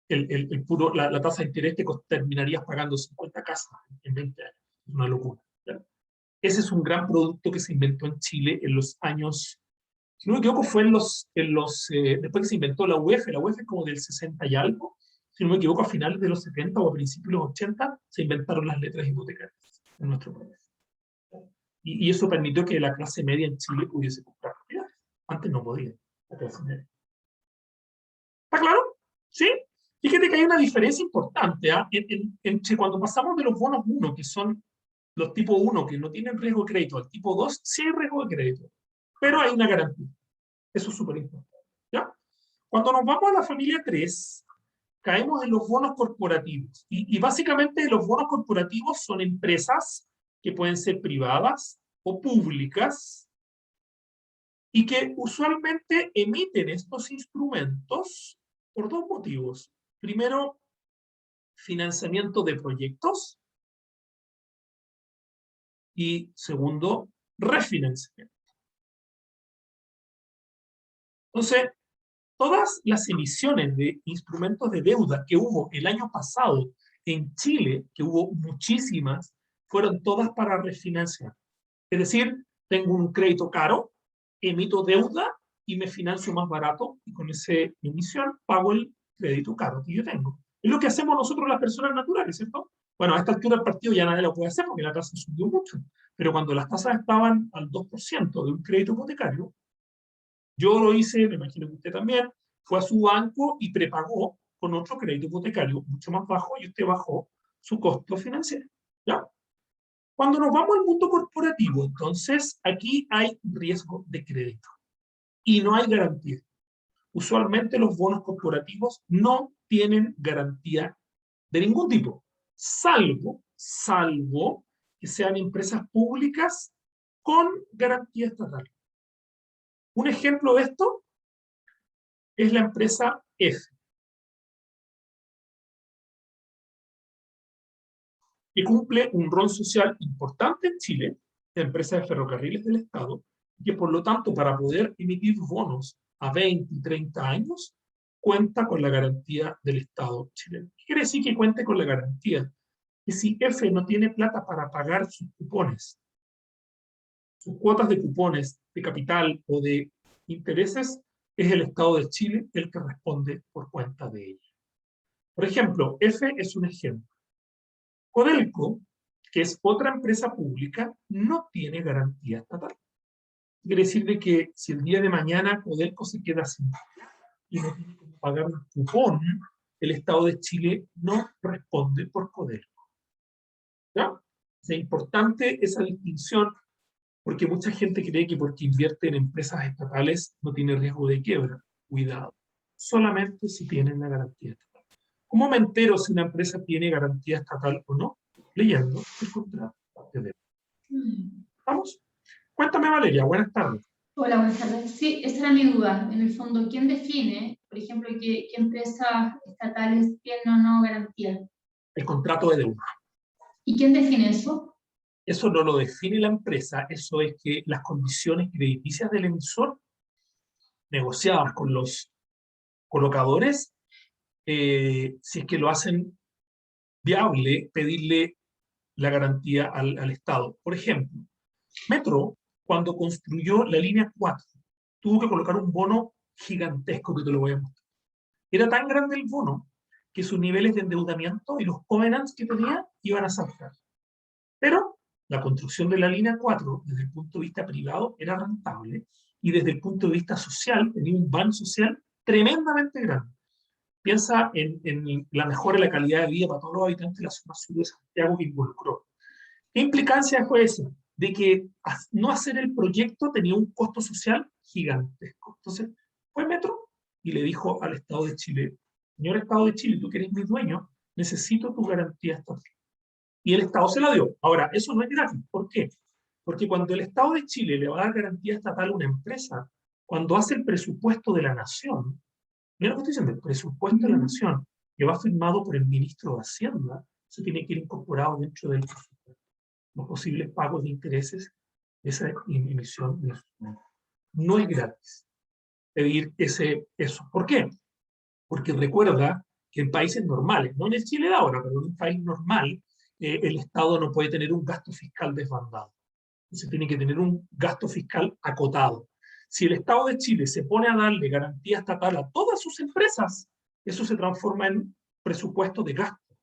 Speaker 1: la tasa de interés, terminarías pagando 50 casas en 20 años. Es una locura. ¿Ya? Ese es un gran producto que se inventó en Chile en los años, si no me equivoco, fue después que se inventó la UEF es como del 60 y algo, si no me equivoco, a finales de los 70 o a principios de los 80, se inventaron las letras hipotecarias en nuestro país. Y eso permitió que la clase media en Chile pudiese comprar propiedades. Antes no podía, la clase media. ¿Está claro? ¿Sí? Fíjate que hay una diferencia importante entre cuando pasamos de los bonos 1, que son los tipo 1, que no tienen riesgo de crédito, al tipo 2, sí hay riesgo de crédito, pero hay una garantía. Eso es súper importante. ¿Ya? Cuando nos vamos a la familia 3, caemos en los bonos corporativos. Y básicamente los bonos corporativos son empresas que pueden ser privadas o públicas y que usualmente emiten estos instrumentos por dos motivos. Primero, financiamiento de proyectos y segundo, refinanciamiento. Entonces, todas las emisiones de instrumentos de deuda que hubo el año pasado en Chile, que hubo muchísimas, fueron todas para refinanciar. Es decir, tengo un crédito caro, emito deuda y me financio más barato y con esa emisión pago el crédito caro que yo tengo. Es lo que hacemos nosotros las personas naturales, ¿cierto? Bueno, a esta altura del partido ya nadie lo puede hacer porque la tasa subió mucho, pero cuando las tasas estaban al 2% de un crédito hipotecario, yo lo hice, me imagino que usted también, fue a su banco y prepagó con otro crédito hipotecario mucho más bajo y usted bajó su costo financiero. ¿Ya? Cuando nos vamos al mundo corporativo, entonces aquí hay riesgo de crédito y no hay garantía. Usualmente los bonos corporativos no tienen garantía de ningún tipo, salvo que sean empresas públicas con garantía estatal. Un ejemplo de esto es la empresa EFE, que cumple un rol social importante en Chile, la empresa de ferrocarriles del Estado, y que por lo tanto para poder emitir bonos a 20 y 30 años, cuenta con la garantía del Estado chileno. ¿Qué quiere decir que cuente con la garantía? Que si EFE no tiene plata para pagar sus cupones, sus cuotas de cupones de capital o de intereses, es el Estado de Chile el que responde por cuenta de ella. Por ejemplo, EFE es un ejemplo. Codelco, que es otra empresa pública, no tiene garantía estatal. Quiere decir de que si el día de mañana Codelco se queda sin y no tiene que pagar un cupón, el Estado de Chile no responde por Codelco. ¿Ya? Es importante esa distinción porque mucha gente cree que porque invierte en empresas estatales no tiene riesgo de quiebra. Cuidado. Solamente si tienen la garantía estatal. ¿Cómo me entero si una empresa tiene garantía estatal o no? Leyendo el contrato de deuda. ¿Vamos? Cuéntame, Valeria. Buenas tardes.
Speaker 6: Hola, buenas tardes. Sí, esa era mi duda. En el fondo, ¿quién define, por ejemplo, qué empresas estatales tienen o no garantía?
Speaker 1: El contrato de deuda.
Speaker 6: ¿Y quién define eso?
Speaker 1: Eso no lo define la empresa, eso es que las condiciones crediticias del emisor, negociadas con los colocadores, si es que lo hacen viable, pedirle la garantía al Estado. Por ejemplo, Metro, cuando construyó la línea 4, tuvo que colocar un bono gigantesco que te lo voy a mostrar. Era tan grande el bono que sus niveles de endeudamiento y los covenants que tenía iban a saltar. Pero la construcción de la línea 4, desde el punto de vista privado, era rentable y desde el punto de vista social, tenía un ban social tremendamente grande. Piensa en la mejora de la calidad de vida para todos los habitantes de la zona sur de Santiago que involucró. ¿Qué implicancia fue esa? De que no hacer el proyecto tenía un costo social gigantesco. Entonces, fue Metro y le dijo al Estado de Chile, señor Estado de Chile, tú que eres mi dueño, necesito tu garantía estatal. Y el Estado se la dio. Ahora, eso no es gratis. ¿Por qué? Porque cuando el Estado de Chile le va a dar garantía estatal a una empresa, cuando hace el presupuesto de la nación, mira lo que estoy diciendo, el presupuesto de la nación, que va firmado por el ministro de Hacienda, se tiene que ir incorporado dentro del presupuesto. Los posibles pagos de intereses de esa emisión de instrumentos. No es gratis pedir eso. ¿Por qué? Porque recuerda que en países normales, no en el Chile de ahora, pero en un país normal, el Estado no puede tener un gasto fiscal desbandado. Entonces tiene que tener un gasto fiscal acotado. Si el Estado de Chile se pone a darle garantía estatal a todas sus empresas, eso se transforma en presupuesto de gasto,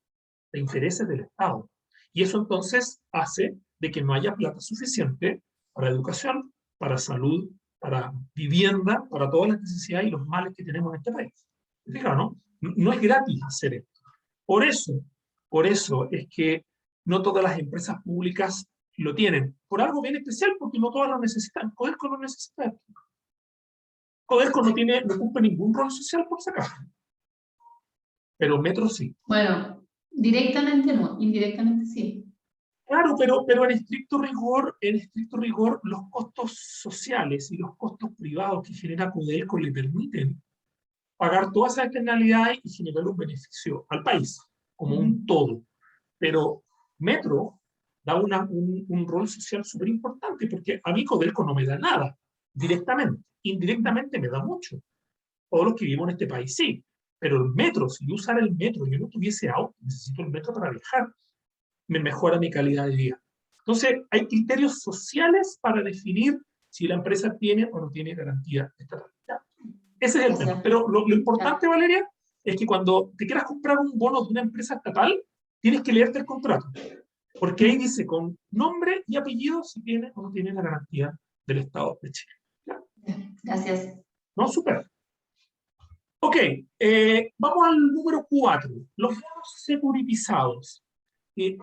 Speaker 1: de intereses del Estado. Y eso entonces hace de que no haya plata suficiente para educación, para salud, para vivienda, para todas las necesidades y los males que tenemos en este país. Fíjate, ¿no? No es gratis hacer esto. Por eso es que no todas las empresas públicas lo tienen. Por algo bien especial, porque no todas lo necesitan. Codelco no necesita esto. Codelco no cumple ningún rol social por si acaso. Pero Metro sí.
Speaker 6: Bueno, directamente no, indirectamente sí.
Speaker 1: Claro, pero en estricto rigor, los costos sociales y los costos privados que genera Codelco le permiten pagar todas esas externalidades y generar un beneficio al país, como un todo. Pero Metro da un rol social súper importante, porque a mí Codelco no me da nada, directamente. Indirectamente me da mucho. Todos los que vivimos en este país sí. Pero el metro, si yo usara el metro y yo no tuviese auto, necesito el metro para viajar, me mejora mi calidad de vida. Entonces, hay criterios sociales para definir si la empresa tiene o no tiene garantía estatal. ¿Ya? Ese es el tema. Pero lo importante, Valeria, es que cuando te quieras comprar un bono de una empresa estatal, tienes que leerte el contrato. Porque ahí dice con nombre y apellido si tiene o no tiene la garantía del Estado de Chile. ¿Ya?
Speaker 6: Gracias.
Speaker 1: No, súper. Ok, vamos al número 4, los bonos securitizados.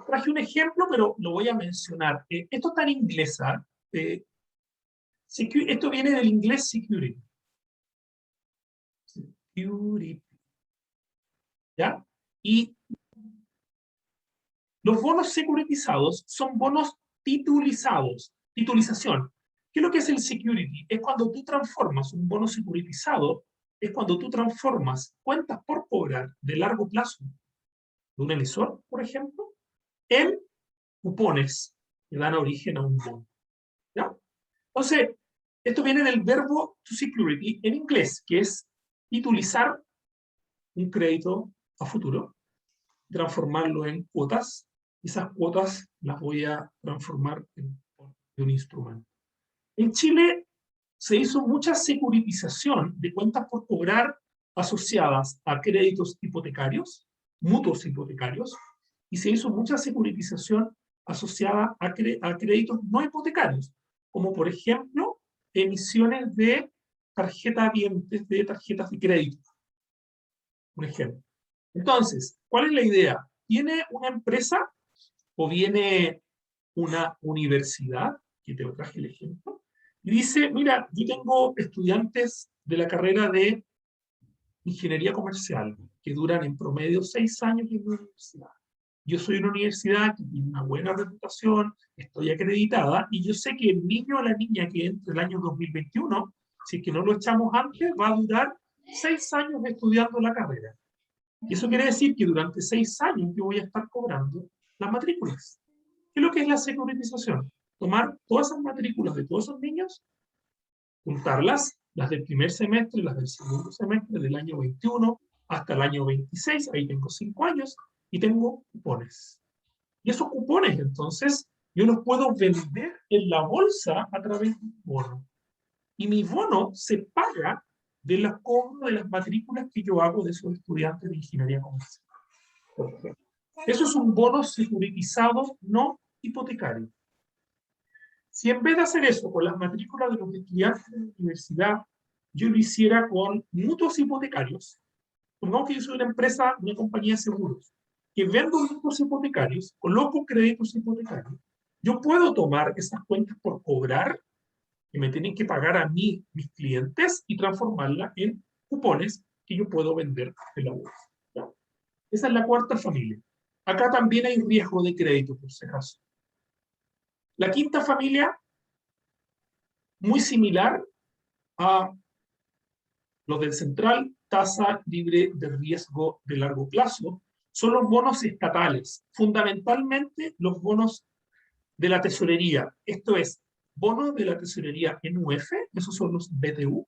Speaker 1: Traje un ejemplo, pero lo voy a mencionar. Esto está en inglés. Esto viene del inglés security. Security. ¿Ya? Y los bonos securitizados son bonos titulizados. Titulización. ¿Qué es lo que es el security? Es cuando tú transformas un bono securitizado, es cuando tú transformas cuentas por cobrar de largo plazo de un emisor, por ejemplo, en cupones que dan origen a un bono. ¿Ya? Entonces, esto viene del verbo to security en inglés, que es titulizar un crédito a futuro, transformarlo en cuotas, y esas cuotas las voy a transformar en un instrumento. En Chile se hizo mucha securitización de cuentas por cobrar asociadas a créditos hipotecarios, mutuos hipotecarios, y se hizo mucha securitización asociada a créditos no hipotecarios, como por ejemplo emisiones de tarjetavientes de tarjetas de crédito. Un ejemplo. Entonces, ¿cuál es la idea? Viene una empresa o viene una universidad, que te traje el ejemplo, y dice, mira, yo tengo estudiantes de la carrera de ingeniería comercial que duran en promedio 6 años en la universidad. Yo soy una universidad que tiene una buena reputación, estoy acreditada, y yo sé que el niño o la niña que entre el año 2021, si es que no lo echamos antes, va a durar 6 años estudiando la carrera. Y eso quiere decir que durante 6 años yo voy a estar cobrando las matrículas. ¿Qué es lo que es la securitización? Tomar todas esas matrículas de todos esos niños, juntarlas, las del primer semestre, las del segundo semestre, del año 21 hasta el año 26, ahí tengo 5 años, y tengo cupones. Y esos cupones, entonces, yo los puedo vender en la bolsa a través de un bono. Y mi bono se paga de la cobro de las matrículas que yo hago de esos estudiantes de ingeniería comercial. Eso es un bono securitizado no hipotecario. Si en vez de hacer eso con las matrículas de los estudiantes de la universidad, yo lo hiciera con mutuos hipotecarios, supongamos que yo soy una empresa, una compañía de seguros, que vendo mutuos hipotecarios, coloco créditos hipotecarios, yo puedo tomar esas cuentas por cobrar, que me tienen que pagar a mí, mis clientes, y transformarlas en cupones que yo puedo vender en la bolsa. ¿Ya? Esa es la cuarta familia. Acá también hay riesgo de crédito, por si acaso. La quinta familia, muy similar a los del central, tasa libre de riesgo de largo plazo, son los bonos estatales, fundamentalmente los bonos de la tesorería. Esto es, bonos de la tesorería en UF, esos son los BTU,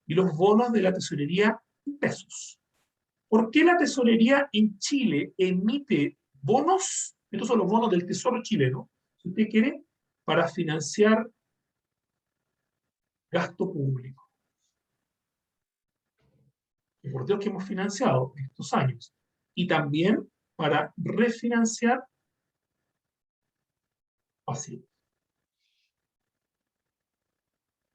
Speaker 1: y los bonos de la tesorería en pesos. ¿Por qué la tesorería en Chile emite bonos? Estos son los bonos del Tesoro chileno, si usted quiere, para financiar gasto público. Y por Dios que hemos financiado estos años. Y también para refinanciar pasivos.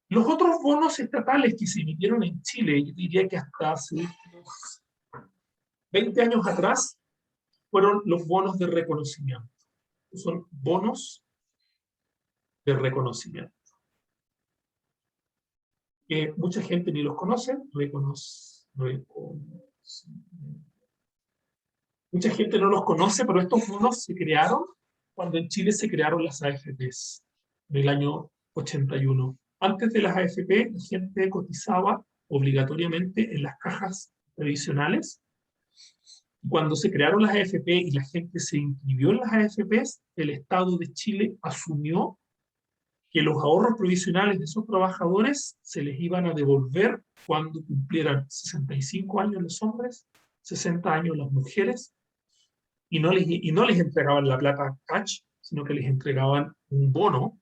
Speaker 1: Los otros bonos estatales que se emitieron en Chile, yo diría que hasta hace unos 20 años atrás, fueron los bonos de reconocimiento. Son bonos de reconocimiento. Mucha gente ni los conoce, mucha gente no los conoce, pero estos bonos se crearon cuando en Chile se crearon las AFPs, en el año 81. Antes de las AFP, la gente cotizaba obligatoriamente en las cajas previsionales. Cuando se crearon las AFP y la gente se inscribió en las AFPs, el Estado de Chile asumió que los ahorros provisionales de esos trabajadores se les iban a devolver cuando cumplieran 65 años los hombres, 60 años las mujeres, y no les entregaban la plata cash, sino que les entregaban un bono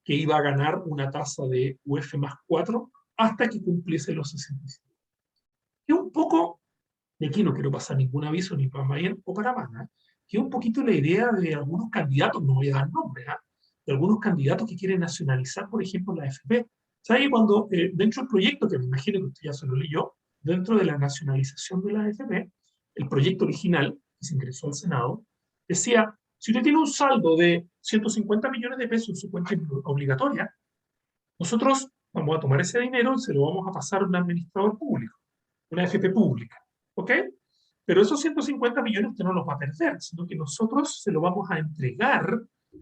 Speaker 1: que iba a ganar una tasa de UF más 4 hasta que cumpliese los 65. Es un poco, de aquí no quiero pasar ningún aviso ni para bien o para mal, ¿eh? Que es un poquito la idea de algunos candidatos, no voy a dar nombres, ¿eh? De algunos candidatos que quieren nacionalizar, por ejemplo, la AFP. ¿Sabe cuando dentro del proyecto, que me imagino que usted ya se lo leyó, dentro de la nacionalización de la AFP, el proyecto original que se ingresó al Senado, decía, si usted tiene un saldo de 150 millones de pesos en su cuenta obligatoria, nosotros vamos a tomar ese dinero y se lo vamos a pasar a un administrador público, una AFP pública, ¿ok? Pero esos 150 millones usted no los va a perder, sino que nosotros se lo vamos a entregar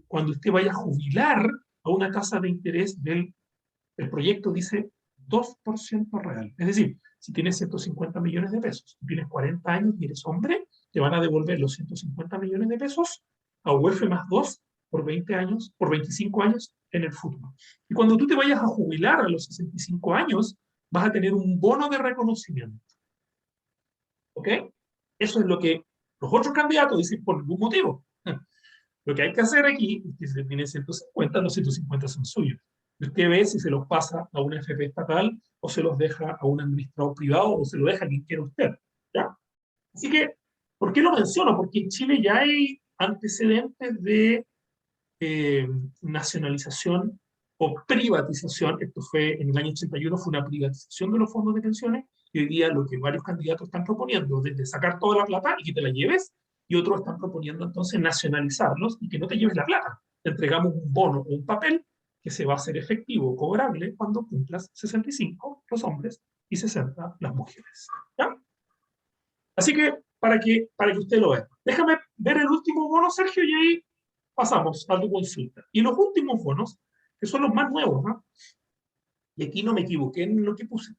Speaker 1: cuando usted vaya a jubilar a una tasa de interés el proyecto dice 2% real. Es decir, si tienes 150 millones de pesos, tienes 40 años y eres hombre, te van a devolver los 150 millones de pesos a UF más 2 por 20 años, por 25 años en el futuro. Y cuando tú te vayas a jubilar a los 65 años, vas a tener un bono de reconocimiento. ¿Ok? Eso es lo que los otros candidatos dicen por ningún motivo. Lo que hay que hacer aquí es que si tiene 150, los 150 son suyos. Y usted ve si se los pasa a una AFP estatal o se los deja a un administrador privado o se lo deja a quien quiera usted. ¿Ya? Así que, ¿por qué lo menciono? Porque en Chile ya hay antecedentes de nacionalización o privatización. Esto fue en el año 81, fue una privatización de los fondos de pensiones, y hoy día lo que varios candidatos están proponiendo, desde sacar toda la plata y que te la lleves, y otros están proponiendo entonces nacionalizarlos y que no te lleves la plata. Te entregamos un bono o un papel que se va a hacer efectivo, cobrable, cuando cumplas 65 los hombres y 60 las mujeres. ¿Ya? Así que para que usted lo vea. Déjame ver el último bono, Sergio, y ahí pasamos a tu consulta. Y los últimos bonos, que son los más nuevos, ¿no? Y aquí no me equivoqué en lo que puse.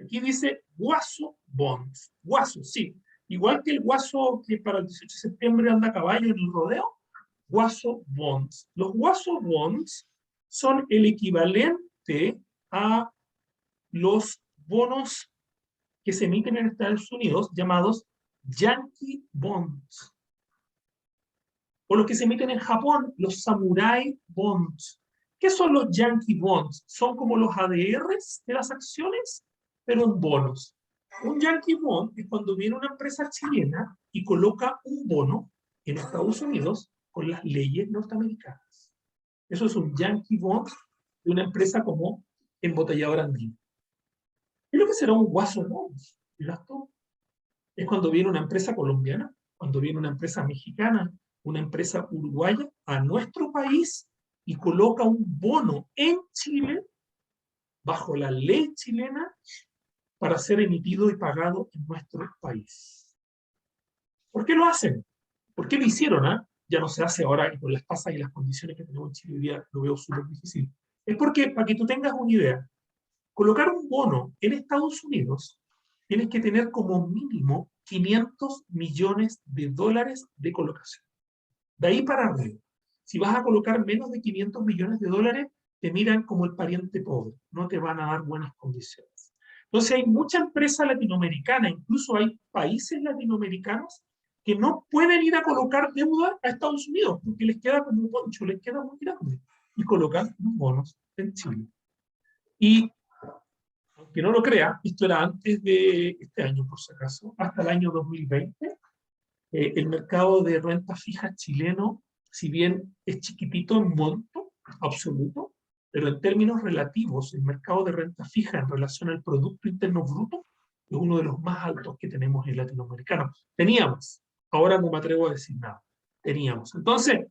Speaker 1: Aquí dice Guaso Bonds. Guaso, sí. Igual que el Guaso que para el 18 de septiembre anda a caballo en el rodeo, Guaso Bonds. Los Guaso Bonds son el equivalente a los bonos que se emiten en Estados Unidos llamados Yankee Bonds. O los que se emiten en Japón, los Samurai Bonds. ¿Qué son los Yankee Bonds? Son como los ADRs de las acciones, pero en bonos. Un Yankee Bond es cuando viene una empresa chilena y coloca un bono en Estados Unidos con las leyes norteamericanas. Eso es un Yankee Bond de una empresa como Embotelladora Andina. ¿Y lo que será un Guaso Bond? Es cuando viene una empresa colombiana, cuando viene una empresa mexicana, una empresa uruguaya a nuestro país y coloca un bono en Chile bajo la ley chilena para ser emitido y pagado en nuestro país. ¿Por qué lo hacen? ¿Por qué lo hicieron? Ya no se hace ahora y con las tasas y las condiciones que tenemos en Chile hoy día lo veo súper difícil. Es porque, para que tú tengas una idea, colocar un bono en Estados Unidos tienes que tener como mínimo 500 millones de dólares de colocación. De ahí para arriba. Si vas a colocar menos de 500 millones de dólares, te miran como el pariente pobre. No te van a dar buenas condiciones. Entonces hay mucha empresa latinoamericana, incluso hay países latinoamericanos que no pueden ir a colocar deuda a Estados Unidos porque les queda como un poncho, les queda muy grande, y colocan los bonos en Chile. Y, aunque no lo crea, esto era antes de este año, por si acaso, hasta el año 2020, el mercado de renta fija chileno, si bien es chiquitito en monto absoluto, pero en términos relativos, el mercado de renta fija en relación al Producto Interno Bruto es uno de los más altos que tenemos en latinoamericano. Teníamos, ahora no me atrevo a decir nada, teníamos. Entonces,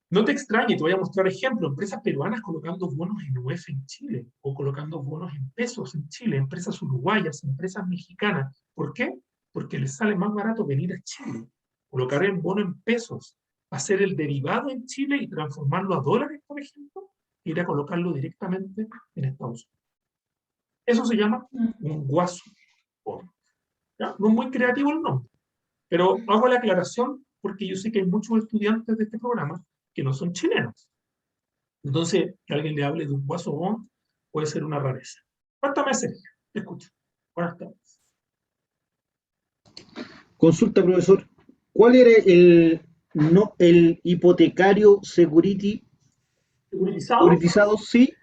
Speaker 1: no te extrañes, te voy a mostrar ejemplos, empresas peruanas colocando bonos en UF en Chile, o colocando bonos en pesos en Chile, empresas uruguayas, empresas mexicanas. ¿Por qué? Porque les sale más barato venir a Chile, colocar el bono en pesos, hacer el derivado en Chile y transformarlo a dólares, por ejemplo, e ir a colocarlo directamente en Estados Unidos. Eso se llama un guaso bono. ¿Ya? No es muy creativo el nombre, pero hago la aclaración porque yo sé que hay muchos estudiantes de este programa que no son chilenos. Entonces, que alguien le hable de un guaso bono puede ser una rareza. Cuéntame, Sergio, te escucho. Buenas tardes.
Speaker 7: Consulta, profesor. ¿Cuál era el hipotecario
Speaker 1: ¿Segurizado?
Speaker 7: securitizado? Sí.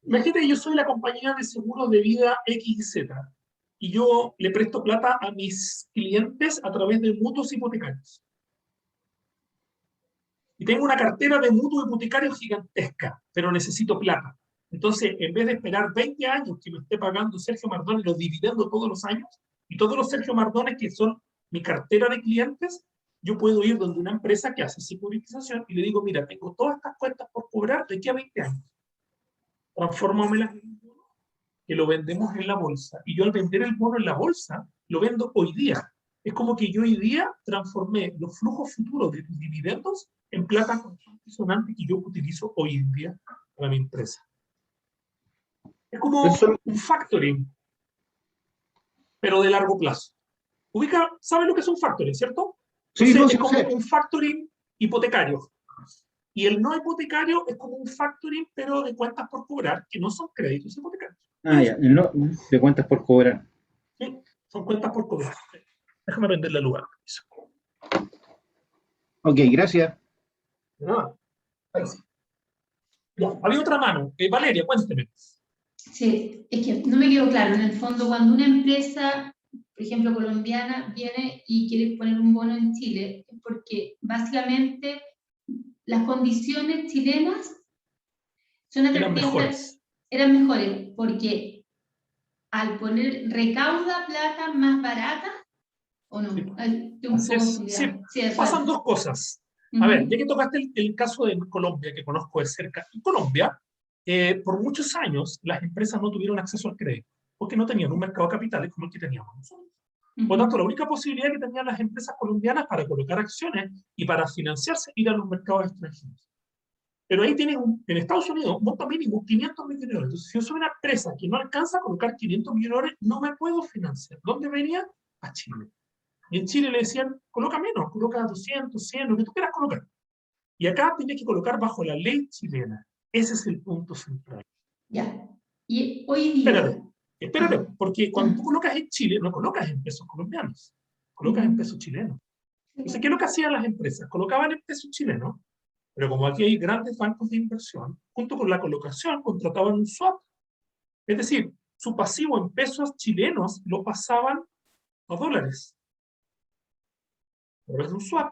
Speaker 1: Imagínate que yo soy la compañía de seguros de vida XZ y yo le presto plata a mis clientes a través de mutuos hipotecarios. Y tengo una cartera de mutuos hipotecarios gigantesca, pero necesito plata. Entonces, en vez de esperar 20 años que me esté pagando Sergio Mardones los dividendos todos los años, y todos los Sergio Mardones que son mi cartera de clientes, yo puedo ir donde una empresa que hace securitización y le digo, mira, tengo todas estas cuentas por cobrar de aquí a 20 años. Transfórmamelas en un bono que lo vendemos en la bolsa. Y yo al vender el bono en la bolsa, lo vendo hoy día. Es como que yo hoy día transformé los flujos futuros de los dividendos en plata sonante que yo utilizo hoy en día para mi empresa. Es como un factoring, pero de largo plazo. ¿Sabes lo que es un factoring, cierto?
Speaker 7: Sí, no, sí,
Speaker 1: es como un factoring hipotecario. Y el no hipotecario es como un factoring, pero de cuentas por cobrar, que no son créditos hipotecarios.
Speaker 7: Ah, ya, no, de cuentas por cobrar.
Speaker 1: Sí, son cuentas por cobrar. Déjame venderle el lugar.
Speaker 7: Ok, gracias.
Speaker 1: Nada. Sí. Ya, había otra mano. Valeria, cuénteme.
Speaker 6: Sí, es que no me quedó claro. En el fondo, cuando una empresa, por ejemplo, colombiana, viene y quiere poner un bono en Chile, es porque básicamente las condiciones chilenas son atractivas. Eran mejores, porque al poner recauda plata más barata, ¿o no?
Speaker 1: Sí, pasan dos cosas. A ver, ya que tocaste el caso de Colombia, que conozco de cerca, en Colombia, por muchos años las empresas no tuvieron acceso al crédito, porque no tenían un mercado de capitales como el que teníamos nosotros. Por lo tanto, la única posibilidad que tenían las empresas colombianas para colocar acciones y para financiarse era a los mercados extranjeros. Pero ahí tienes, en Estados Unidos, un monto mínimo, 500 millones de dólares. Entonces, si yo soy una empresa que no alcanza a colocar 500 millones de dólares, no me puedo financiar. ¿Dónde venía? A Chile. Y en Chile le decían, coloca menos, coloca 200, 100, lo que tú quieras colocar. Y acá tienes que colocar bajo la ley chilena. Ese es el punto central.
Speaker 6: Ya. Y hoy día...
Speaker 1: Espérate, porque cuando tú colocas en Chile, no colocas en pesos colombianos, colocas en pesos chilenos. Entonces, ¿qué es lo que hacían las empresas? Colocaban en pesos chilenos, pero como aquí hay grandes bancos de inversión, junto con la colocación contrataban un swap. Es decir, su pasivo en pesos chilenos lo pasaban a dólares. A través de un swap.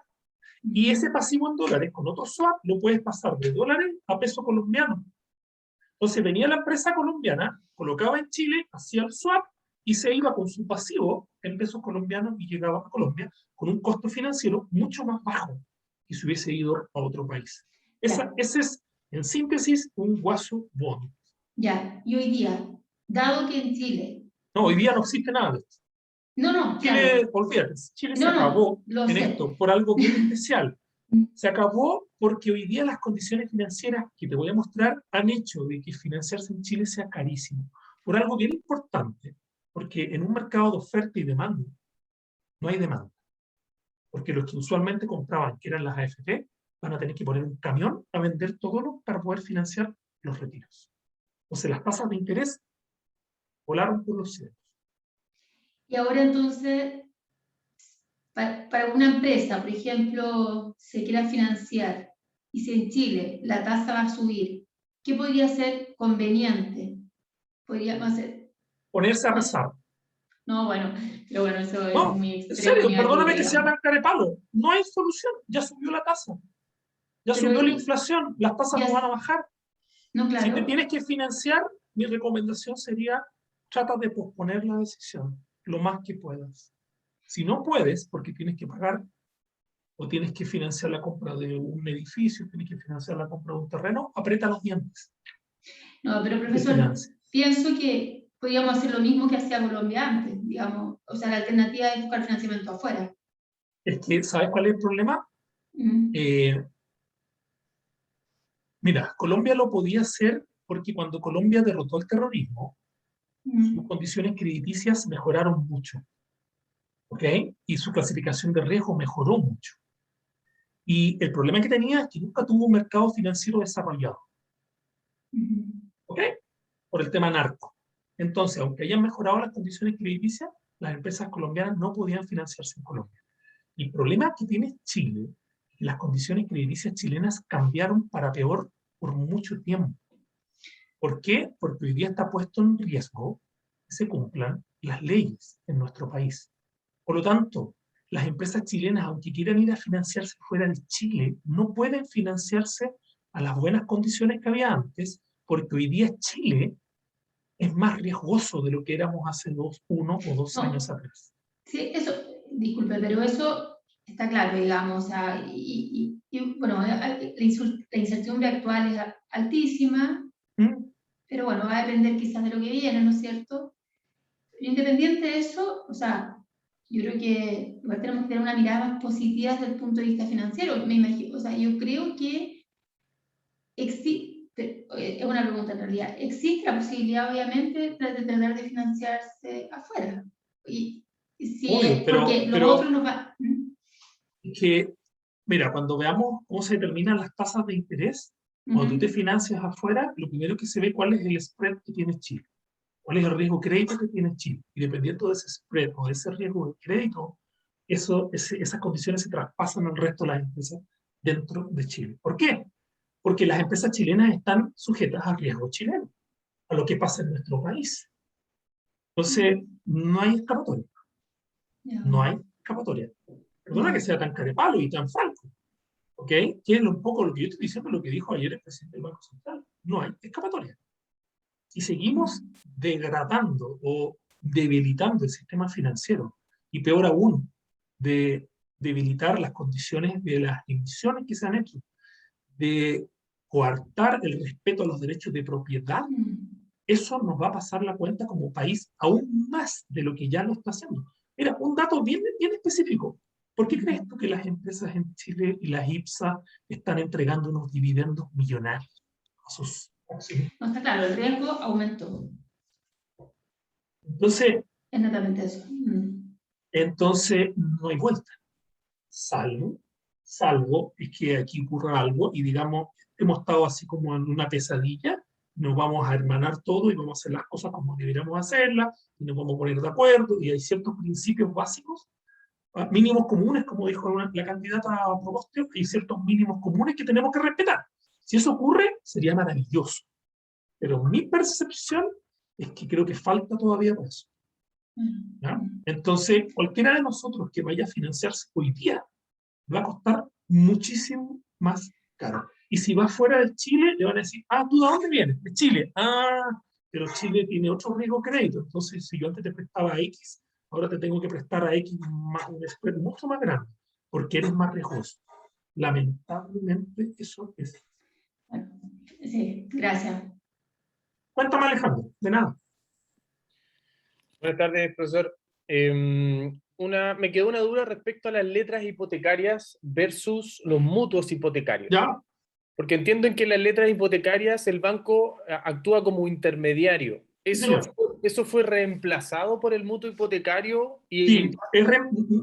Speaker 1: Y ese pasivo en dólares con otro swap lo puedes pasar de dólares a peso colombiano. Entonces venía la empresa colombiana, colocaba en Chile, hacía el swap y se iba con su pasivo en pesos colombianos y llegaba a Colombia con un costo financiero mucho más bajo que si hubiese ido a otro país. Ese es, en síntesis, un guaso bono.
Speaker 6: Ya, y hoy día, dado que en Chile...
Speaker 1: No, hoy día no existe nada de esto.
Speaker 6: No,
Speaker 1: Chile,
Speaker 6: claro.
Speaker 1: olvídate, Chile se acabó en esto por algo bien especial. Se acabó porque hoy día las condiciones financieras que te voy a mostrar han hecho de que financiarse en Chile sea carísimo. Por algo bien importante, porque en un mercado de oferta y demanda, no hay demanda. Porque los que usualmente compraban, que eran las AFP, van a tener que poner un camión a vender todo para poder financiar los retiros. Entonces las tasas de interés volaron por los cielos.
Speaker 6: Y ahora entonces, para una empresa, por ejemplo, se quiera financiar, y si en Chile la tasa va a subir, ¿qué podría ser conveniente? Podríamos hacer...
Speaker 1: Ponerse a rezar.
Speaker 6: No, bueno, pero bueno, eso es
Speaker 1: No,
Speaker 6: muy
Speaker 1: en
Speaker 6: extremo.
Speaker 1: serio,
Speaker 6: negativo,
Speaker 1: perdóname que sea
Speaker 6: digamos.
Speaker 1: tan carepalo. No hay solución. Ya subió la tasa. Ya
Speaker 6: Pero
Speaker 1: subió la inflación. Las tasas
Speaker 6: ya
Speaker 1: no van a
Speaker 6: s-
Speaker 1: bajar.
Speaker 6: No,
Speaker 1: Si te
Speaker 6: claro.
Speaker 1: tienes que financiar, mi recomendación sería trata de posponer la decisión lo más que puedas. Si no puedes, porque tienes que pagar o tienes que financiar la compra de un edificio, tienes que financiar la compra de un terreno, aprieta los dientes.
Speaker 6: No, pero
Speaker 1: Te
Speaker 6: profesor,
Speaker 1: financia.
Speaker 6: pienso que podríamos hacer lo mismo que hacía Colombia antes, digamos. O sea, la alternativa es buscar financiamiento afuera.
Speaker 1: Es que, ¿sabes cuál es el problema?
Speaker 6: Mm,
Speaker 1: Mira, Colombia lo podía hacer porque cuando Colombia derrotó el terrorismo, sus
Speaker 6: mm,
Speaker 1: condiciones crediticias mejoraron mucho, ¿ok? Y su clasificación de riesgo mejoró mucho. Y el problema que tenía es que nunca tuvo un mercado financiero desarrollado,
Speaker 6: mm.
Speaker 1: ¿ok? Por el tema narco. Entonces, aunque hayan mejorado las condiciones crediticias, las empresas colombianas no podían financiarse en Colombia. Y el problema que tiene Chile, las condiciones crediticias chilenas cambiaron para peor por mucho tiempo. ¿Por qué? Porque hoy día está puesto en riesgo que se cumplan las leyes en nuestro país. Por lo tanto, las empresas chilenas, aunque quieran ir a financiarse fuera de Chile, no pueden financiarse a las buenas condiciones que había antes, porque hoy día Chile es más riesgoso de lo que éramos hace 1 o 2 años
Speaker 6: No,
Speaker 1: atrás.
Speaker 6: sí, eso, disculpe, pero eso está claro, digamos. O sea, bueno, la incertidumbre actual es altísima,
Speaker 1: ¿Mm?
Speaker 6: pero bueno, va a depender quizás de lo que viene, ¿no es cierto? Pero independiente de eso, o sea, yo creo que igual tenemos que tener una mirada más positiva desde el punto de vista financiero. Me imagino, o sea, yo creo que existe, es una pregunta en realidad, existe la posibilidad, obviamente, de tratar de financiarse afuera. Y sí,
Speaker 1: Obvio,
Speaker 6: porque lo otro
Speaker 1: pero
Speaker 6: nos va... ¿Mm?
Speaker 1: es que, mira, cuando veamos cómo se determinan las tasas de interés, cuando tú te
Speaker 6: Ujú.
Speaker 1: financias afuera, lo primero que se ve cuál es el spread que tiene Chile, cuál es el riesgo de crédito que tiene Chile. Y dependiendo de ese spread o de ese riesgo de crédito, esas condiciones se traspasan al resto de las empresas dentro de Chile. ¿Por qué? Porque las empresas chilenas están sujetas a riesgo chileno, a lo que pasa en nuestro país. Entonces, no hay escapatoria.
Speaker 6: Ya.
Speaker 1: No hay escapatoria. Perdona que sea tan carepalo y tan franco, ¿ok? Que es un poco lo que yo estoy diciendo, lo que dijo ayer el presidente del Banco Central. No hay escapatoria. Si seguimos degradando o debilitando el sistema financiero, y peor aún, de debilitar las condiciones de las emisiones que se han hecho, de coartar el respeto a los derechos de propiedad,
Speaker 6: Mm.
Speaker 1: eso nos va a pasar la cuenta como país aún más de lo que ya lo está haciendo. Mira, un dato bien, bien específico. ¿Por qué crees tú que las empresas en Chile y las IPSA están entregando unos dividendos millonarios a sus accionistas?
Speaker 6: No está claro, el riesgo aumentó.
Speaker 1: Entonces,
Speaker 6: Es netamente eso.
Speaker 1: no hay vuelta. Salvo es que aquí ocurra algo y digamos, hemos estado así como en una pesadilla, nos vamos a hermanar todo y vamos a hacer las cosas como deberíamos hacerlas, y nos vamos a poner de acuerdo, y hay ciertos principios básicos, mínimos comunes, como dijo la candidata a Proboste, hay ciertos mínimos comunes que tenemos que respetar. Si eso ocurre, sería maravilloso. Pero mi percepción es que creo que falta todavía para eso. ¿Ya? Entonces, cualquiera de nosotros que vaya a financiarse hoy día va a costar muchísimo más caro. Y si va fuera de Chile, le van a decir, ah, ¿tú de dónde vienes? De Chile. Ah, pero Chile tiene otro riesgo de crédito. Entonces, si yo antes te prestaba X, ahora te tengo que prestar a X más, un spread mucho más grande, porque eres más riesgoso. Lamentablemente, eso es.
Speaker 6: Bueno, sí, gracias.
Speaker 1: Cuéntame, Alejandro, de nada.
Speaker 8: Buenas tardes, profesor. Me quedó una duda respecto a las letras hipotecarias versus los mutuos hipotecarios.
Speaker 1: ¿Ya?
Speaker 8: Porque entiendo en que en las letras hipotecarias el banco actúa como intermediario.
Speaker 1: Sí, señor.
Speaker 8: ¿Eso fue reemplazado por el mutuo hipotecario?
Speaker 1: Sí,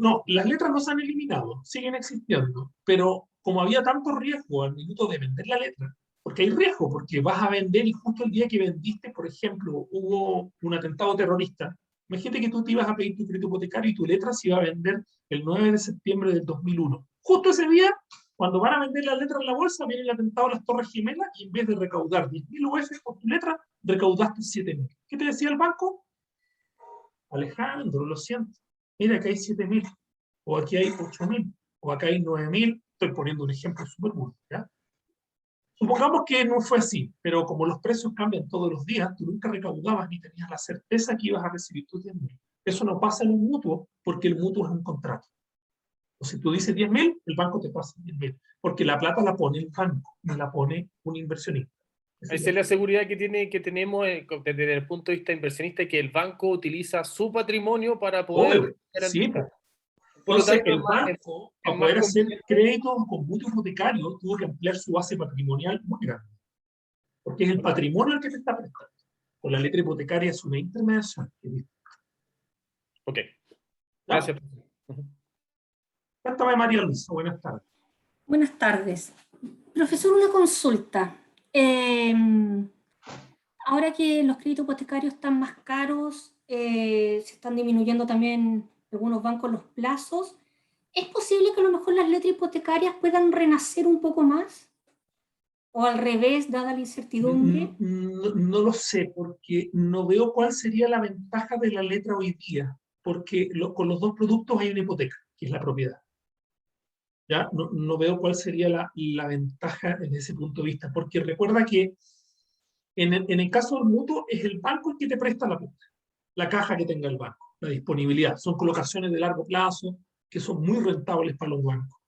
Speaker 1: no, las letras no se han eliminado, siguen existiendo, pero como había tanto riesgo al minuto de vender la letra, Porque hay riesgo, porque vas a vender y justo el día que vendiste, por ejemplo, hubo un atentado terrorista. Imagínate que tú te ibas a pedir tu crédito hipotecario y tu letra se iba a vender el 9 de septiembre del 2001. Justo ese día, cuando van a vender la letra en la bolsa, viene el atentado a las Torres Gemelas y en vez de recaudar 10.000 UF por tu letra, recaudaste 7.000. ¿Qué te decía el banco? Alejandro, lo siento. Mira, acá hay 7.000, o aquí hay 8.000, o acá hay 9.000. Estoy poniendo un ejemplo súper burdo, ¿ya? Supongamos que no fue así, pero como los precios cambian todos los días, tú nunca recaudabas ni tenías la certeza que ibas a recibir tus 10.000. Eso no pasa en un mutuo, porque el mutuo es un contrato. O si tú dices 10.000, el banco te pasa 10.000, porque la plata la pone el banco, no la pone un inversionista.
Speaker 8: Esa es la seguridad que tenemos desde el punto de vista inversionista, que el banco utiliza su patrimonio para poder
Speaker 1: Obvio, sí.
Speaker 8: garantizar. Por lo
Speaker 1: Entonces,
Speaker 8: tanto,
Speaker 1: el banco, para poder hacer créditos con mutuo hipotecario, tuvo que ampliar su base patrimonial muy grande. Porque es el patrimonio el que te está prestando. Con la letra hipotecaria es una intermediación.
Speaker 8: Ok. Gracias.
Speaker 1: Cuéntame, María Luisa. Buenas tardes.
Speaker 9: Buenas tardes. Profesor, una consulta. Ahora que los créditos hipotecarios están más caros, se están disminuyendo también algunos bancos los plazos, ¿es posible que a lo mejor las letras hipotecarias puedan renacer un poco más? ¿O al revés, dada la incertidumbre?
Speaker 1: No lo sé, porque no veo cuál sería la ventaja de la letra hoy día, porque con los dos productos hay una hipoteca, que es la propiedad. ¿Ya? No veo cuál sería la ventaja desde ese punto de vista, porque recuerda que en el caso del mutuo es el banco el que te presta la plata, la caja que tenga el banco, la disponibilidad. Son colocaciones de largo plazo que son muy rentables para los bancos.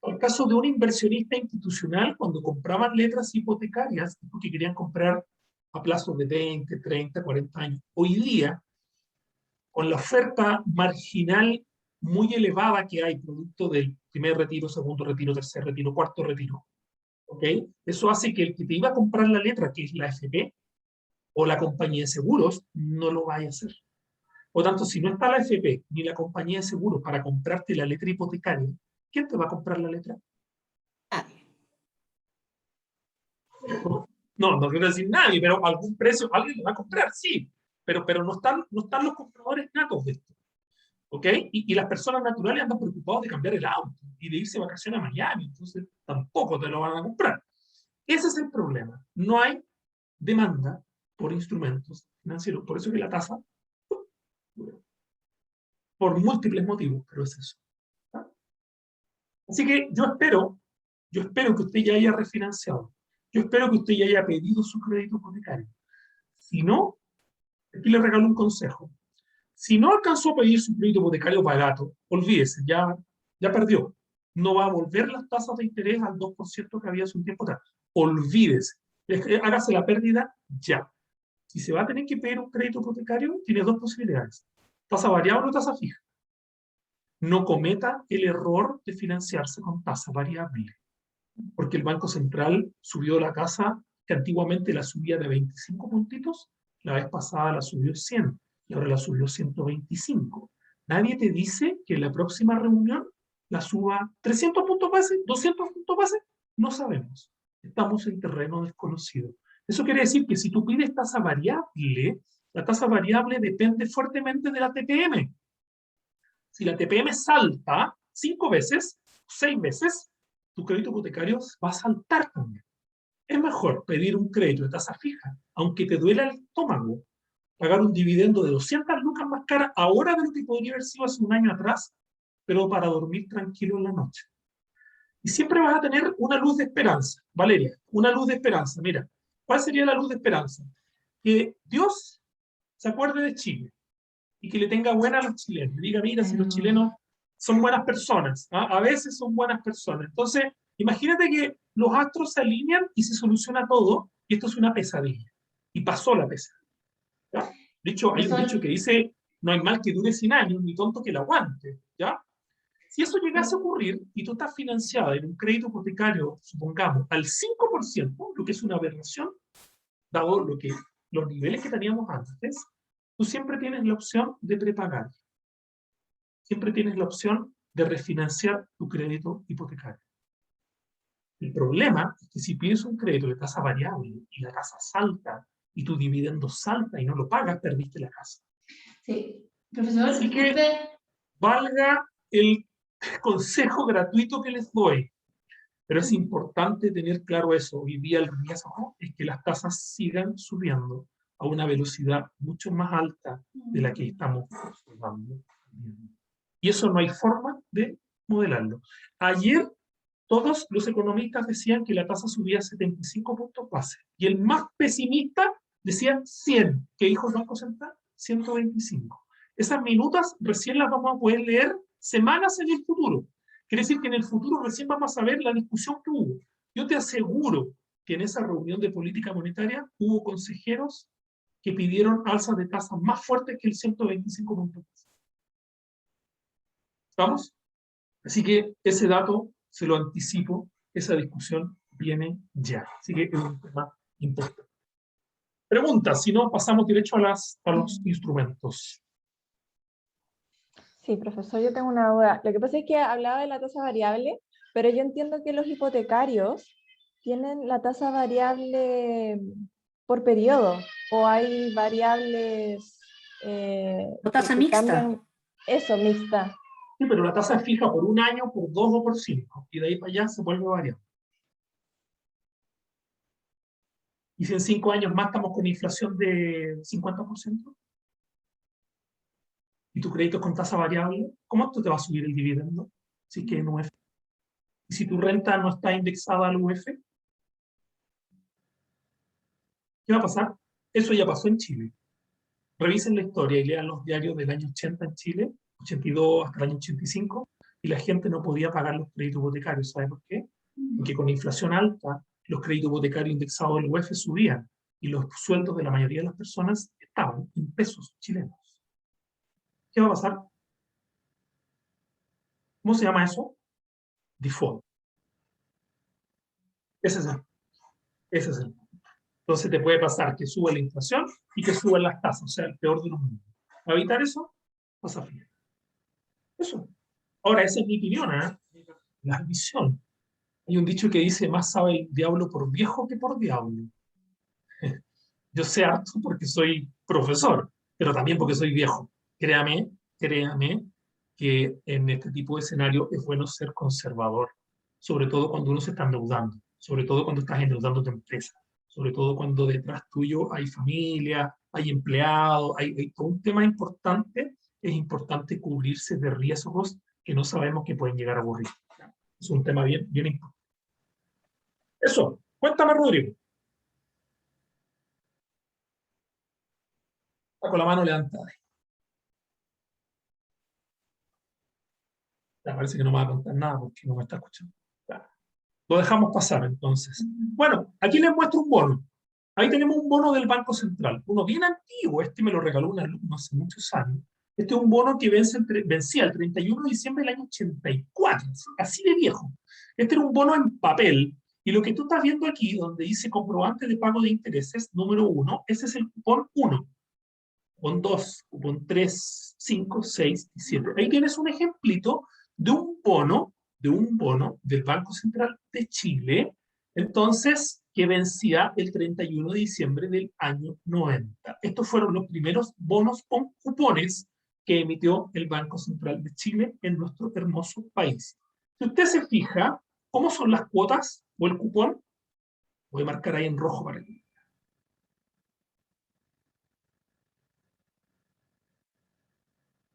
Speaker 1: En el caso de un inversionista institucional, cuando compraban letras hipotecarias, porque querían comprar a plazos de 20, 30, 40 años, hoy día, con la oferta marginal muy elevada que hay, producto del primer retiro, segundo retiro, tercer retiro, cuarto retiro, ¿okay? Eso hace que el que te iba a comprar la letra, que es la FP, o la compañía de seguros, no lo vaya a hacer. Por lo tanto, si no está la FP ni la compañía de seguros para comprarte la letra hipotecaria, ¿quién te va a comprar la letra? No quiero decir nadie, pero algún precio, alguien lo va a comprar, sí, pero no están los compradores natos de esto, ¿ok? Y las personas naturales andan preocupados de cambiar el auto y de irse de vacaciones a Miami, entonces tampoco te lo van a comprar. Ese es el problema, no hay demanda por instrumentos financieros, por eso que la tasa, por múltiples motivos, pero es eso. ¿Tá? Así que yo espero que usted ya haya refinanciado. Yo espero que usted ya haya pedido su crédito hipotecario. Si no, aquí le regalo un consejo. Si no alcanzó a pedir su crédito hipotecario barato, olvídese, ya perdió. No va a volver las tasas de interés al 2% que había hace un tiempo atrás. Olvídese. Hágase la pérdida ya. Si se va a tener que pedir un crédito hipotecario, tiene dos posibilidades. Tasa variable o tasa fija. No cometa el error de financiarse con tasa variable, porque el Banco Central subió la tasa que antiguamente la subía de 25 puntitos, la vez pasada la subió 100 y ahora la subió 125. Nadie te dice que en la próxima reunión la suba 300 puntos base, 200 puntos base, no sabemos. Estamos en terreno desconocido. Eso quiere decir que si tú pides tasa variable, la tasa variable depende fuertemente de la TPM. Si la TPM salta 5 veces, 6 veces, tu crédito hipotecario va a saltar también. Es mejor pedir un crédito de tasa fija, aunque te duela el estómago, pagar un dividendo de 200 lucas más cara ahora de lo que podría haber sido hace un año atrás, pero para dormir tranquilo en la noche. Y siempre vas a tener una luz de esperanza, Valeria, una luz de esperanza. Mira, ¿cuál sería la luz de esperanza? Que Dios se acuerde de Chile y que le tenga buena a los chilenos. Diga, mira, si los chilenos son buenas personas, ¿ah? A veces son buenas personas. Entonces, imagínate que los astros se alinean y se soluciona todo, y esto es una pesadilla. Y pasó la pesadilla. ¿Ya? De hecho, hay un dicho que dice, no hay mal que dure 100 años, ni tonto que lo aguante. ¿Ya? Si eso llegase a ocurrir, y tú estás financiada en un crédito hipotecario, supongamos, al 5%, lo que es una aberración, dado los niveles que teníamos antes, tú siempre tienes la opción de prepagar. Siempre tienes la opción de refinanciar tu crédito hipotecario. El problema es que si pides un crédito de tasa variable y la tasa salta y tu dividendo salta y no lo pagas, perdiste la casa.
Speaker 6: Sí. Profesor,
Speaker 1: Así que
Speaker 6: disculpe.
Speaker 1: valga el consejo gratuito que les doy, pero es importante tener claro eso. Hoy día el riesgo es que las tasas sigan subiendo a una velocidad mucho más alta de la que estamos observando. Y eso no hay forma de modelarlo. Ayer todos los economistas decían que la tasa subía 75 puntos base. Y el más pesimista decía 100. ¿Qué dijo el Banco Central? 125. Esas minutas recién las vamos a poder leer semanas en el futuro. Quiere decir que en el futuro recién vamos a ver la discusión que hubo. Yo te aseguro que en esa reunión de política monetaria hubo consejeros que pidieron alzas de tasas más fuertes que el 125 puntos base. ¿Estamos? Así que ese dato se lo anticipo, esa discusión viene ya. Así que es un tema importante. Preguntas, si no, pasamos derecho a los instrumentos.
Speaker 2: Sí, profesor, yo tengo una duda. Lo que pasa es que hablaba de la tasa variable, pero yo entiendo que los hipotecarios tienen la tasa variable por periodo, o hay variables
Speaker 9: O tasa
Speaker 2: que
Speaker 9: mixta.
Speaker 2: cambian. Eso, mixta.
Speaker 1: Sí, pero la tasa es fija por 1 año, por 2 o por 5, y de ahí para allá se vuelve variable. Y si en 5 años más estamos con inflación de 50%, y tu crédito es con tasa variable, ¿cómo esto te va a subir el dividendo? Si es que en UF. Y si tu renta no está indexada al UF, ¿qué va a pasar? Eso ya pasó en Chile. Revisen la historia y lean los diarios del año 80 en Chile, 82 hasta el año 85, y la gente no podía pagar los créditos hipotecarios. ¿Sabe por qué? Porque con inflación alta, los créditos hipotecarios indexados al UF subían, y los sueldos de la mayoría de las personas estaban en pesos chilenos. ¿Qué va a pasar? ¿Cómo se llama eso? Default. Ese es el. Entonces te puede pasar que sube la inflación y que suban las tasas, o sea, el peor de los mundos. Para evitar eso, pasa frío. Eso. Ahora, esa es mi opinión, ¿eh? La visión. Hay un dicho que dice, más sabe el diablo por viejo que por diablo. Yo sé harto porque soy profesor, pero también porque soy viejo. Créame que en este tipo de escenario es bueno ser conservador, sobre todo cuando uno se está endeudando, sobre todo cuando estás endeudando tu empresa, sobre todo cuando detrás tuyo hay familia, hay empleados, hay todo un tema importante. Es importante cubrirse de riesgos que no sabemos que pueden llegar a ocurrir. Es un tema bien importante. Eso, cuéntame, Rodrigo. Está con la mano levantada. Ya, parece que no me va a contar nada porque no me está escuchando. Ya. Lo dejamos pasar entonces. Bueno, aquí les muestro un bono. Ahí tenemos un bono del Banco Central. Uno bien antiguo, este me lo regaló un alumno hace muchos años. Este es un bono que vencía el 31 de diciembre del año 84, así de viejo. Este era un bono en papel. Y lo que tú estás viendo aquí, donde dice comprobante de pago de intereses, número 1, ese es el cupón 1. Cupón 2, cupón 3, 5, 6 y 7. Ahí tienes un ejemplito de un bono del Banco Central de Chile, entonces, que vencía el 31 de diciembre del año 90. Estos fueron los primeros bonos con cupones que emitió el Banco Central de Chile en nuestro hermoso país. Si usted se fija, ¿cómo son las cuotas o el cupón? Voy a marcar ahí en rojo para que.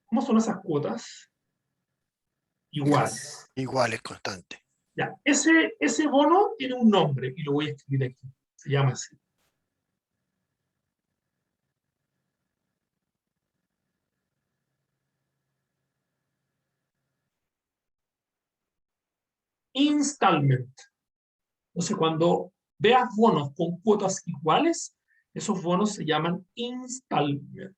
Speaker 1: ¿Cómo son esas cuotas? Iguales.
Speaker 3: Igual, es constante.
Speaker 1: Ya, ese bono tiene un nombre y lo voy a escribir aquí. Se llama así. Installment. Entonces, cuando veas bonos con cuotas iguales, esos bonos se llaman installment.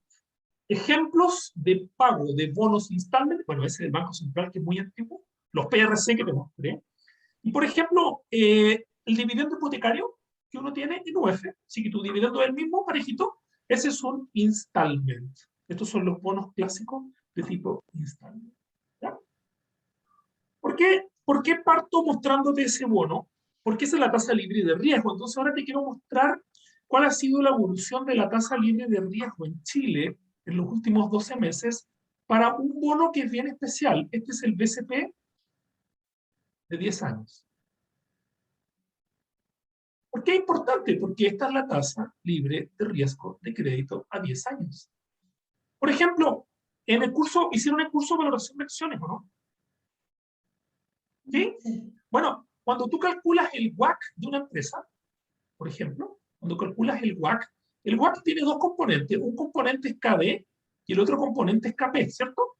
Speaker 1: Ejemplos de pago de bonos installment, bueno, ese del Banco Central que es muy antiguo, los PRC que te mostré. Y por ejemplo, el dividendo hipotecario que uno tiene en UF, así que tu dividendo es el mismo, parejito, ese es un installment. Estos son los bonos clásicos de tipo installment. ¿Ya? ¿Por qué parto mostrándote ese bono? porque esa es la tasa libre de riesgo. Entonces ahora te quiero mostrar cuál ha sido la evolución de la tasa libre de riesgo en Chile en los últimos 12 meses para un bono que es bien especial. Este es el BCP de 10 años. ¿Por qué es importante? Porque esta es la tasa libre de riesgo de crédito a 10 años. Por ejemplo, en el curso, hicieron el curso de valoración de acciones, ¿o no? ¿Sí? Bueno, cuando tú calculas el WACC de una empresa, por ejemplo, cuando calculas el WACC tiene dos componentes. Un componente es KB y el otro componente es KP, ¿cierto?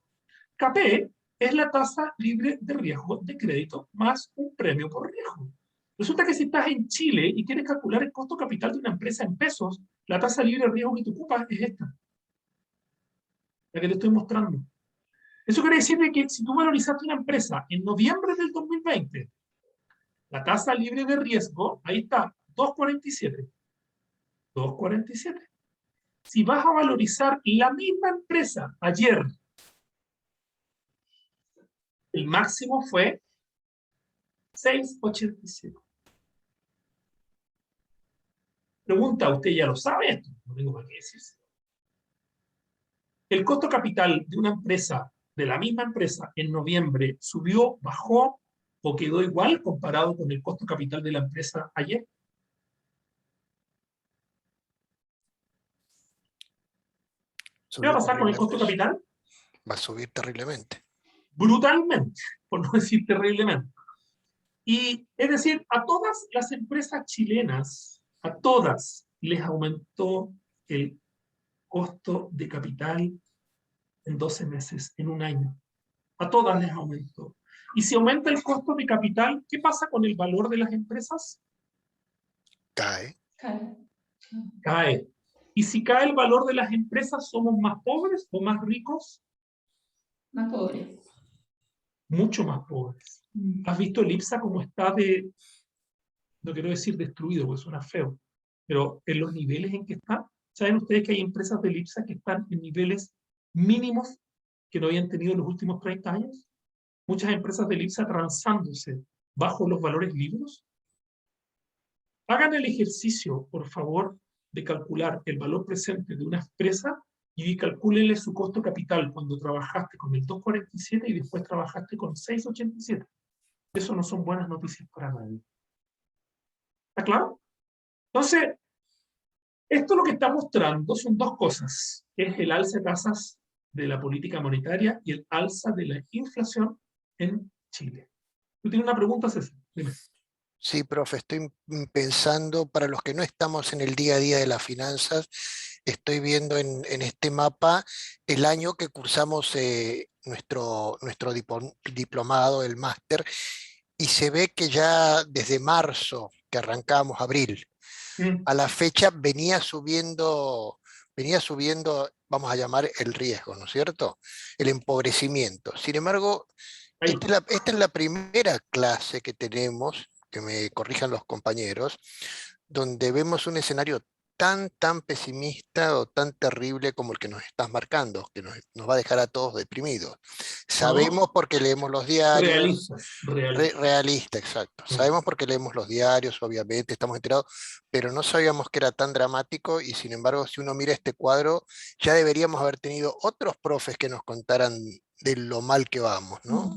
Speaker 1: KP es la tasa libre de riesgo de crédito más un premio por riesgo. Resulta que si estás en Chile y quieres calcular el costo capital de una empresa en pesos, la tasa libre de riesgo que tú ocupas es esta, la que te estoy mostrando. Eso quiere decir que si tú valorizaste una empresa en noviembre del 2020, la tasa libre de riesgo, ahí está, 2,47. 2,47. Si vas a valorizar la misma empresa ayer, el máximo fue 6,87. Pregunta, ¿usted ya lo sabe esto? No tengo para qué decirse. El costo capital de una empresa, de la misma empresa, en noviembre, ¿subió, bajó o quedó igual comparado con el costo capital de la empresa ayer? ¿Qué va a pasar con el costo capital?
Speaker 3: Va a subir terriblemente.
Speaker 1: Brutalmente, por no decir terriblemente. Y es decir, a todas las empresas chilenas, a todas les aumentó el costo de capital en 12 meses, en un año. A todas les aumentó. Y si aumenta el costo de capital, ¿qué pasa con el valor de las empresas?
Speaker 3: Cae.
Speaker 1: Cae. Y si cae el valor de las empresas, ¿somos más pobres o más ricos?
Speaker 6: Más pobres.
Speaker 1: Mucho más pobres. ¿Has visto el IPSA como está de, no quiero decir destruido, porque suena feo, pero en los niveles en que está? ¿Saben ustedes que hay empresas del IPSA que están en niveles mínimos que no habían tenido en los últimos 30 años? Muchas empresas del IPSA transándose bajo los valores libres. Hagan el ejercicio, por favor, de calcular el valor presente de una empresa y calcúlenle su costo capital cuando trabajaste con el 2,47 y después trabajaste con 6,87. Eso no son buenas noticias para nadie. ¿Está claro? Entonces, esto lo que está mostrando son dos cosas. Es el alza de tasas de la política monetaria y el alza de la inflación en Chile. ¿Tú tienes una pregunta, César? Dime.
Speaker 3: Sí, profe, estoy pensando, para los que no estamos en el día a día de las finanzas, estoy viendo en este mapa el año que cursamos nuestro diplomado, el máster, y se ve que ya desde marzo, que arrancamos, abril, a la fecha venía subiendo, vamos a llamar el riesgo, ¿no es cierto? El empobrecimiento. Sin embargo, esta es la primera clase que tenemos, que me corrijan los compañeros, donde vemos un escenario tan pesimista o tan terrible como el que nos estás marcando, que nos va a dejar a todos deprimidos. Sabemos porque leemos los diarios. Realista, exacto. Sabemos porque leemos los diarios, obviamente, estamos enterados, pero no sabíamos que era tan dramático y sin embargo, si uno mira este cuadro, ya deberíamos haber tenido otros profes que nos contaran de lo mal que vamos, ¿no?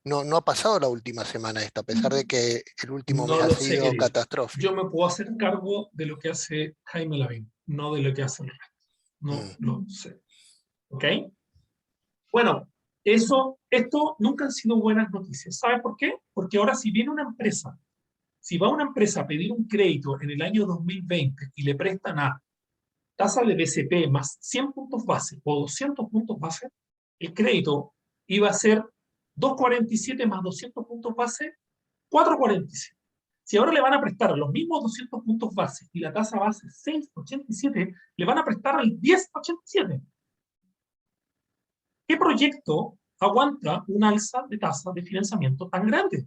Speaker 3: No ha pasado la última semana esta, a pesar de que el último mes ha sido catastrófico.
Speaker 1: Yo me puedo hacer cargo de lo que hace Jaime Lavín, no de lo que hace el resto. No lo sé. ¿Ok? Bueno, esto nunca han sido buenas noticias. ¿Sabes por qué? Porque ahora si viene una empresa, si va una empresa a pedir un crédito en el año 2020 y le prestan a tasa de BCP más 100 puntos base o 200 puntos base, el crédito iba a ser 2,47 más 200 puntos base, 4,47. Si ahora le van a prestar los mismos 200 puntos base y la tasa base 6,87, le van a prestar el 10,87. ¿Qué proyecto aguanta un alza de tasa de financiamiento tan grande?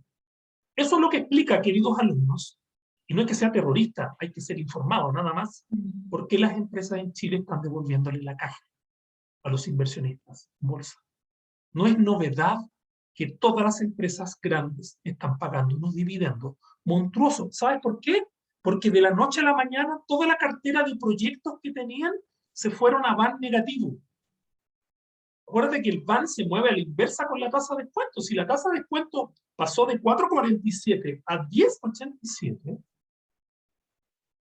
Speaker 1: Eso es lo que explica, queridos alumnos, y no es que sea terrorista, hay que ser informado nada más, por qué las empresas en Chile están devolviéndole la caja a los inversionistas en bolsa. No es novedad que todas las empresas grandes están pagando unos dividendos monstruosos. ¿Sabes por qué? Porque de la noche a la mañana toda la cartera de proyectos que tenían se fueron a BAN negativo. Acuérdate que el BAN se mueve a la inversa con la tasa de descuento. Si la tasa de descuento pasó de 4,47 a 10,87,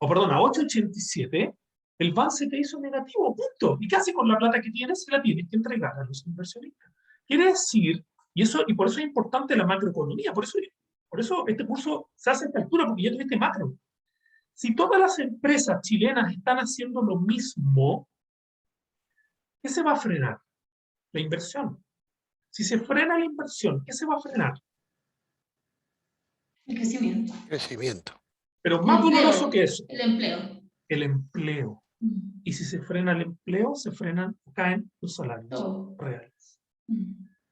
Speaker 1: o perdón, a 8,87, el BAN se te hizo negativo, punto. ¿Y qué hace con la plata que tienes? Se la tienes que entregar a los inversionistas. Quiere decir, y por eso es importante la macroeconomía, por eso este curso se hace a esta altura, porque ya tuviste macro. Si todas las empresas chilenas están haciendo lo mismo, ¿qué se va a frenar? La inversión. Si se frena la inversión, ¿qué se va a frenar?
Speaker 6: El crecimiento.
Speaker 3: Crecimiento.
Speaker 1: Pero más doloroso que eso.
Speaker 6: El empleo.
Speaker 1: El empleo. Y si se frena el empleo, caen los salarios reales.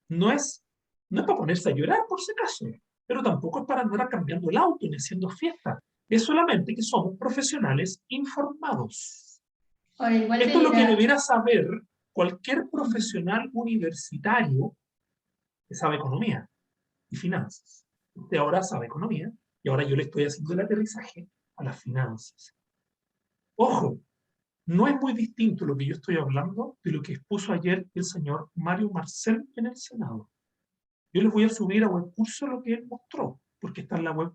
Speaker 1: No es para ponerse a llorar, por si acaso, pero tampoco es para andar cambiando el auto ni haciendo fiesta. Es solamente que somos profesionales informados.
Speaker 6: Ahora, igual
Speaker 1: esto es lo que debiera saber cualquier profesional universitario que sabe economía y finanzas. Usted ahora sabe economía y ahora yo le estoy haciendo el aterrizaje a las finanzas. Ojo, no es muy distinto lo que yo estoy hablando de lo que expuso ayer el señor Mario Marcel en el Senado. Yo les voy a subir a Webcurso lo que él mostró, porque está en la web,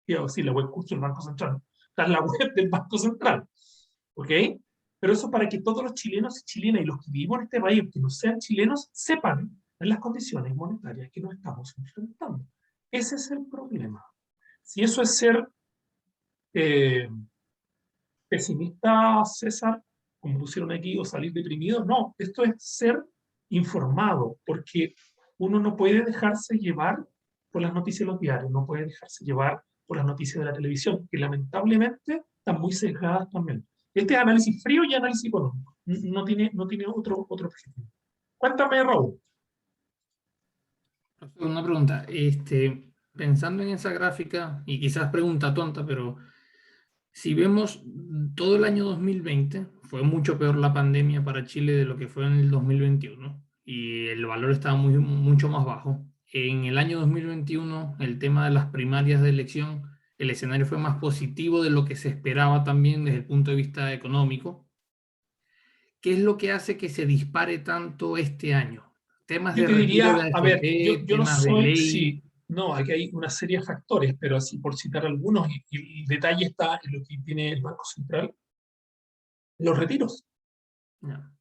Speaker 1: la Webcurso del Banco Central, está en la web del Banco Central, ¿ok? Pero eso para que todos los chilenos y chilenas y los que vivimos en este país, que no sean chilenos, sepan en las condiciones monetarias que nos estamos enfrentando. Ese es el problema. Si eso es ser pesimista, César, como pusieron aquí, o salir deprimido, no, esto es ser informado, porque uno no puede dejarse llevar por las noticias de los diarios, no puede dejarse llevar por las noticias de la televisión, que lamentablemente están muy sesgadas también. Este es análisis frío y análisis económico, no tiene otro objetivo. Cuéntame, Raúl.
Speaker 10: Una pregunta, pensando en esa gráfica, y quizás pregunta tonta, pero si vemos todo el año 2020, fue mucho peor la pandemia para Chile de lo que fue en el 2021, y el valor estaba mucho más bajo. En el año 2021, el tema de las primarias de elección, el escenario fue más positivo de lo que se esperaba también desde el punto de vista económico. ¿Qué es lo que hace que se dispare tanto este año? Temas
Speaker 1: Yo
Speaker 10: de
Speaker 1: te diría,
Speaker 10: retiro de
Speaker 1: a ver,
Speaker 10: AFP,
Speaker 1: yo no
Speaker 10: temas de
Speaker 1: soy,
Speaker 10: ley.
Speaker 1: sí, no, aquí hay una serie de factores, pero así por citar algunos, y el detalle está en lo que tiene el Banco Central, los retiros.
Speaker 10: No.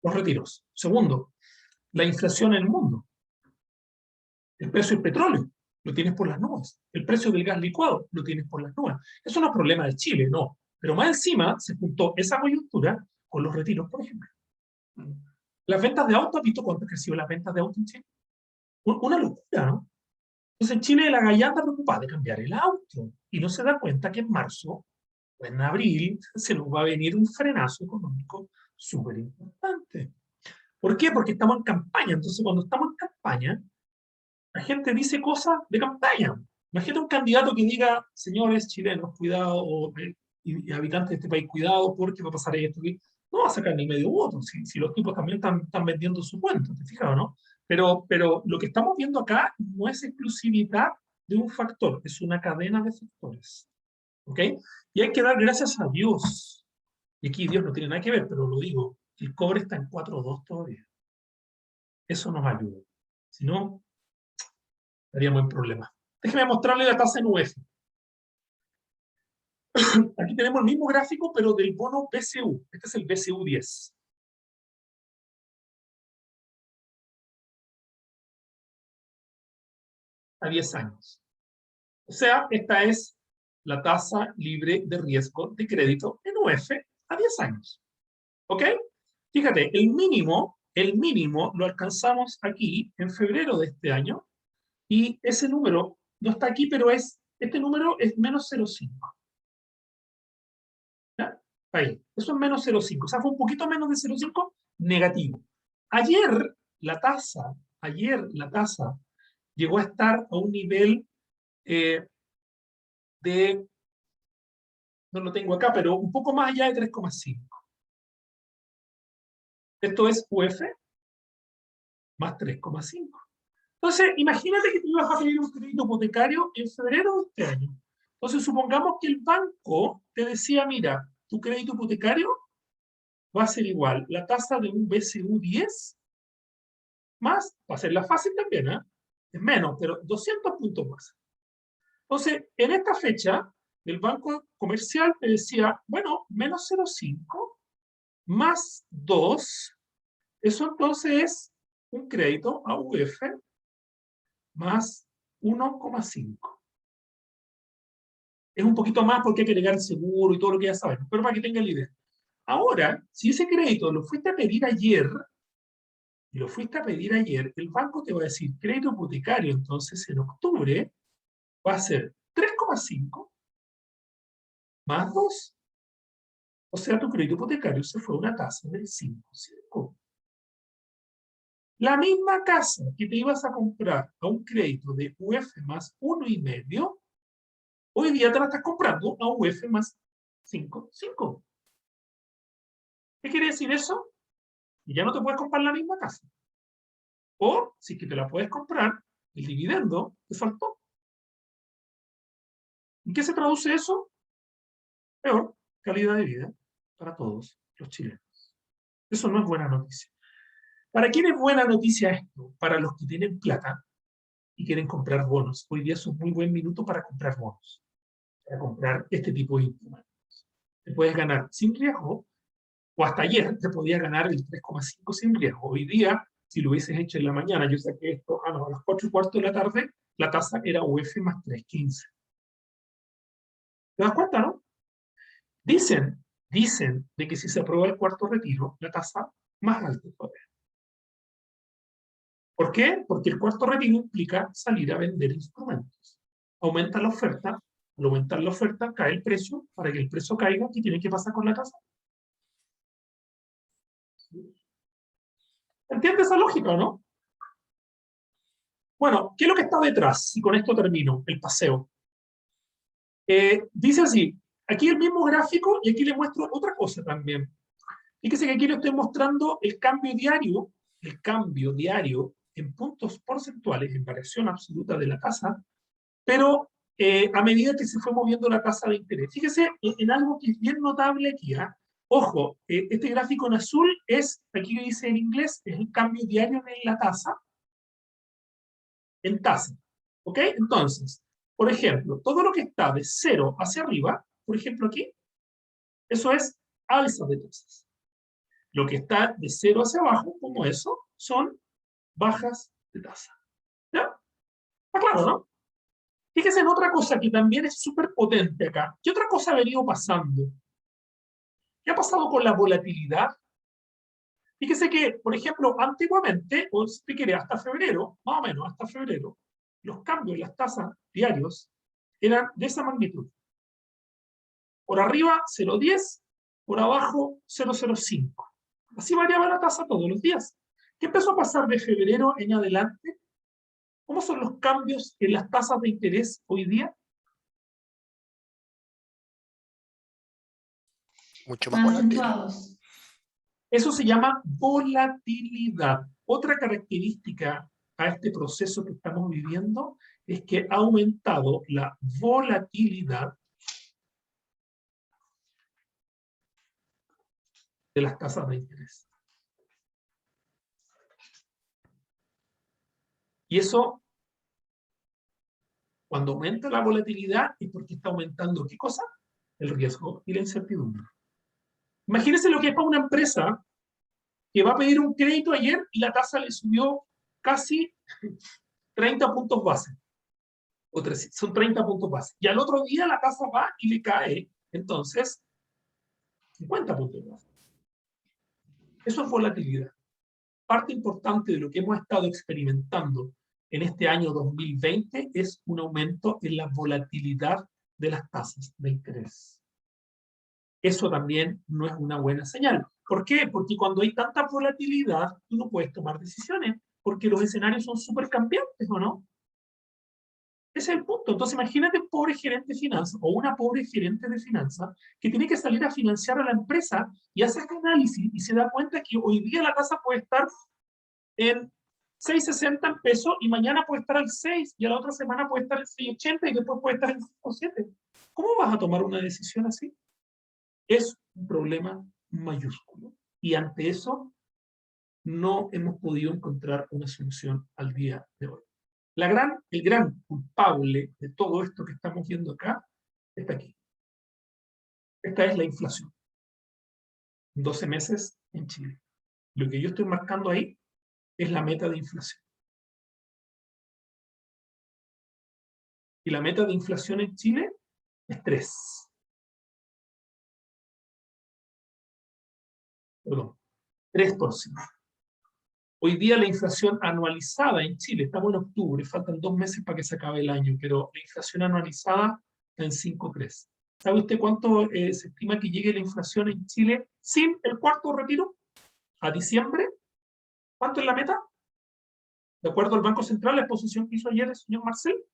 Speaker 1: Los retiros. Segundo, la inflación en el mundo. El precio del petróleo, lo tienes por las nubes. El precio del gas licuado, lo tienes por las nubes. Eso no es problema de Chile, no. Pero más encima se juntó esa coyuntura con los retiros, por ejemplo. Las ventas de autos, ¿has visto cuánto han crecido las ventas de autos en Chile? Una locura, ¿no? Entonces Chile la gallanda preocupada de cambiar el auto y no se da cuenta que en marzo o en abril se nos va a venir un frenazo económico súper importante. ¿Por qué? Porque estamos en campaña. Entonces cuando estamos en campaña, la gente dice cosas de campaña. Imagínate un candidato que diga, señores chilenos, cuidado, y habitantes de este país, cuidado, porque va a pasar esto. No va a sacar ni medio voto, si los tipos también están vendiendo su cuento, ¿te fijas o no? Pero lo que estamos viendo acá no es exclusividad de un factor, es una cadena de factores. ¿Ok? Y hay que dar gracias a Dios. Y aquí Dios no tiene nada que ver, pero lo digo, el cobre está en 4.2 todavía. Eso nos ayuda. Si no, estaríamos en problemas. Déjeme mostrarle la tasa en UF. Aquí tenemos el mismo gráfico, pero del bono BCU. Este es el BCU 10. A 10 años. O sea, esta es la tasa libre de riesgo de crédito en UF a 10 años. ¿Ok? Fíjate, el mínimo lo alcanzamos aquí en febrero de este año, y ese número no está aquí, pero este número es menos 0,5. ¿Ya? Ahí, eso es menos 0,5, o sea, fue un poquito menos de 0,5 negativo. Ayer la tasa llegó a estar a un nivel no lo tengo acá, pero un poco más allá de 3,5. Esto es UF más 3,5. Entonces, imagínate que tú ibas a pedir un crédito hipotecario en febrero de este año. Entonces, supongamos que el banco te decía, mira, tu crédito hipotecario va a ser igual, la tasa de un BCU 10 más, va a ser la fácil también, ¿eh? Es menos, pero 200 puntos más. Entonces, en esta fecha, el banco comercial te decía, bueno, menos 0,5 más 2, eso entonces es un crédito a UF más 1,5. Es un poquito más porque hay que agregar el seguro y todo lo que ya sabemos, pero para que tengan la idea. Ahora, si ese crédito lo fuiste a pedir ayer, el banco te va a decir crédito hipotecario, entonces en octubre va a ser 3,5 más 2. O sea, tu crédito hipotecario se fue a una tasa del 5,5. La misma casa que te ibas a comprar a un crédito de UF más 1,5, hoy día te la estás comprando a UF más 5,5. ¿Qué quiere decir eso? Y ya no te puedes comprar la misma casa. O, si es que te la puedes comprar, el dividendo te faltó. ¿En qué se traduce eso? Peor calidad de vida para todos los chilenos. Eso no es buena noticia. ¿Para quién es buena noticia esto? Para los que tienen plata y quieren comprar bonos. Hoy día es un muy buen minuto para comprar bonos, para comprar este tipo de instrumentos. Te puedes ganar sin riesgo, o hasta ayer te podías ganar el 3,5 sin riesgo. Hoy día, si lo hubieses hecho en la mañana, yo saqué esto, a las 4:15 de la tarde, la tasa era UF más 3,15. ¿Te das cuenta, no? Dicen de que si se aprueba el cuarto retiro, la tasa más alta todavía. ¿Por qué? Porque el cuarto retiro implica salir a vender instrumentos. Aumenta la oferta, al aumentar la oferta cae el precio, para que el precio caiga, ¿qué tiene que pasar con la tasa? ¿Entiendes esa lógica o no? Bueno, ¿qué es lo que está detrás? Y con esto termino el paseo. Dice así, aquí el mismo gráfico y aquí le muestro otra cosa también. Fíjese que aquí le estoy mostrando el cambio diario en puntos porcentuales, en variación absoluta de la tasa, pero a medida que se fue moviendo la tasa de interés. Fíjese en algo que es bien notable aquí. Ojo, este gráfico en azul es, aquí dice en inglés, es el cambio diario en la tasa, en tasa. ¿Ok? Entonces, por ejemplo, todo lo que está de 0 hacia arriba, por ejemplo aquí, eso es alza de tasas. Lo que está de 0 hacia abajo, como eso, son bajas de tasa. ¿Ya? Está claro, ¿no? Fíjese en otra cosa que también es súper potente acá. ¿Qué otra cosa ha venido pasando? ¿Qué ha pasado con la volatilidad? Fíjese que, por ejemplo, antiguamente, o si quiere, hasta febrero, más o menos, hasta febrero, los cambios en las tasas diarios eran de esa magnitud. Por arriba, 0,10, por abajo, 0,05. Así variaba la tasa todos los días. ¿Qué empezó a pasar de febrero en adelante? ¿Cómo son los cambios en las tasas de interés hoy día?
Speaker 3: Mucho más volátil.
Speaker 1: Eso se llama volatilidad. Otra característica a este proceso que estamos viviendo es que ha aumentado la volatilidad de las tasas de interés. Y eso, cuando aumenta la volatilidad, es porque está aumentando, ¿qué cosa? El riesgo y la incertidumbre. Imagínense lo que es para una empresa que va a pedir un crédito ayer y la tasa le subió casi 30 puntos base. Son 30 puntos base. Y al otro día la tasa va y le cae, entonces, 50 puntos base. Eso es volatilidad. Parte importante de lo que hemos estado experimentando en este año 2020 es un aumento en la volatilidad de las tasas de interés. Eso también no es una buena señal. ¿Por qué? Porque cuando hay tanta volatilidad, tú no puedes tomar decisiones, porque los escenarios son súper cambiantes, ¿o no? Ese es el punto. Entonces imagínate un pobre gerente de finanzas o una pobre gerente de finanzas que tiene que salir a financiar a la empresa y hace este análisis y se da cuenta que hoy día la tasa puede estar en 6.60 en pesos y mañana puede estar al 6 y a la otra semana puede estar al 6.80 y después puede estar al 5.7. ¿Cómo vas a tomar una decisión así? Es un problema mayúsculo. Y ante eso no hemos podido encontrar una solución al día de hoy. El gran culpable de todo esto que estamos viendo acá está aquí. Esta es la inflación. 12 meses en Chile. Lo que yo estoy marcando ahí es la meta de inflación. Y la meta de inflación en Chile es 3. Perdón, 3%. Hoy día la inflación anualizada en Chile, estamos en octubre, faltan 2 meses para que se acabe el año, pero la inflación anualizada está en 5.3. ¿Sabe usted cuánto se estima que llegue la inflación en Chile sin el cuarto retiro? A diciembre. ¿Cuánto es la meta? De acuerdo al Banco Central, la exposición que hizo ayer el señor Marcel.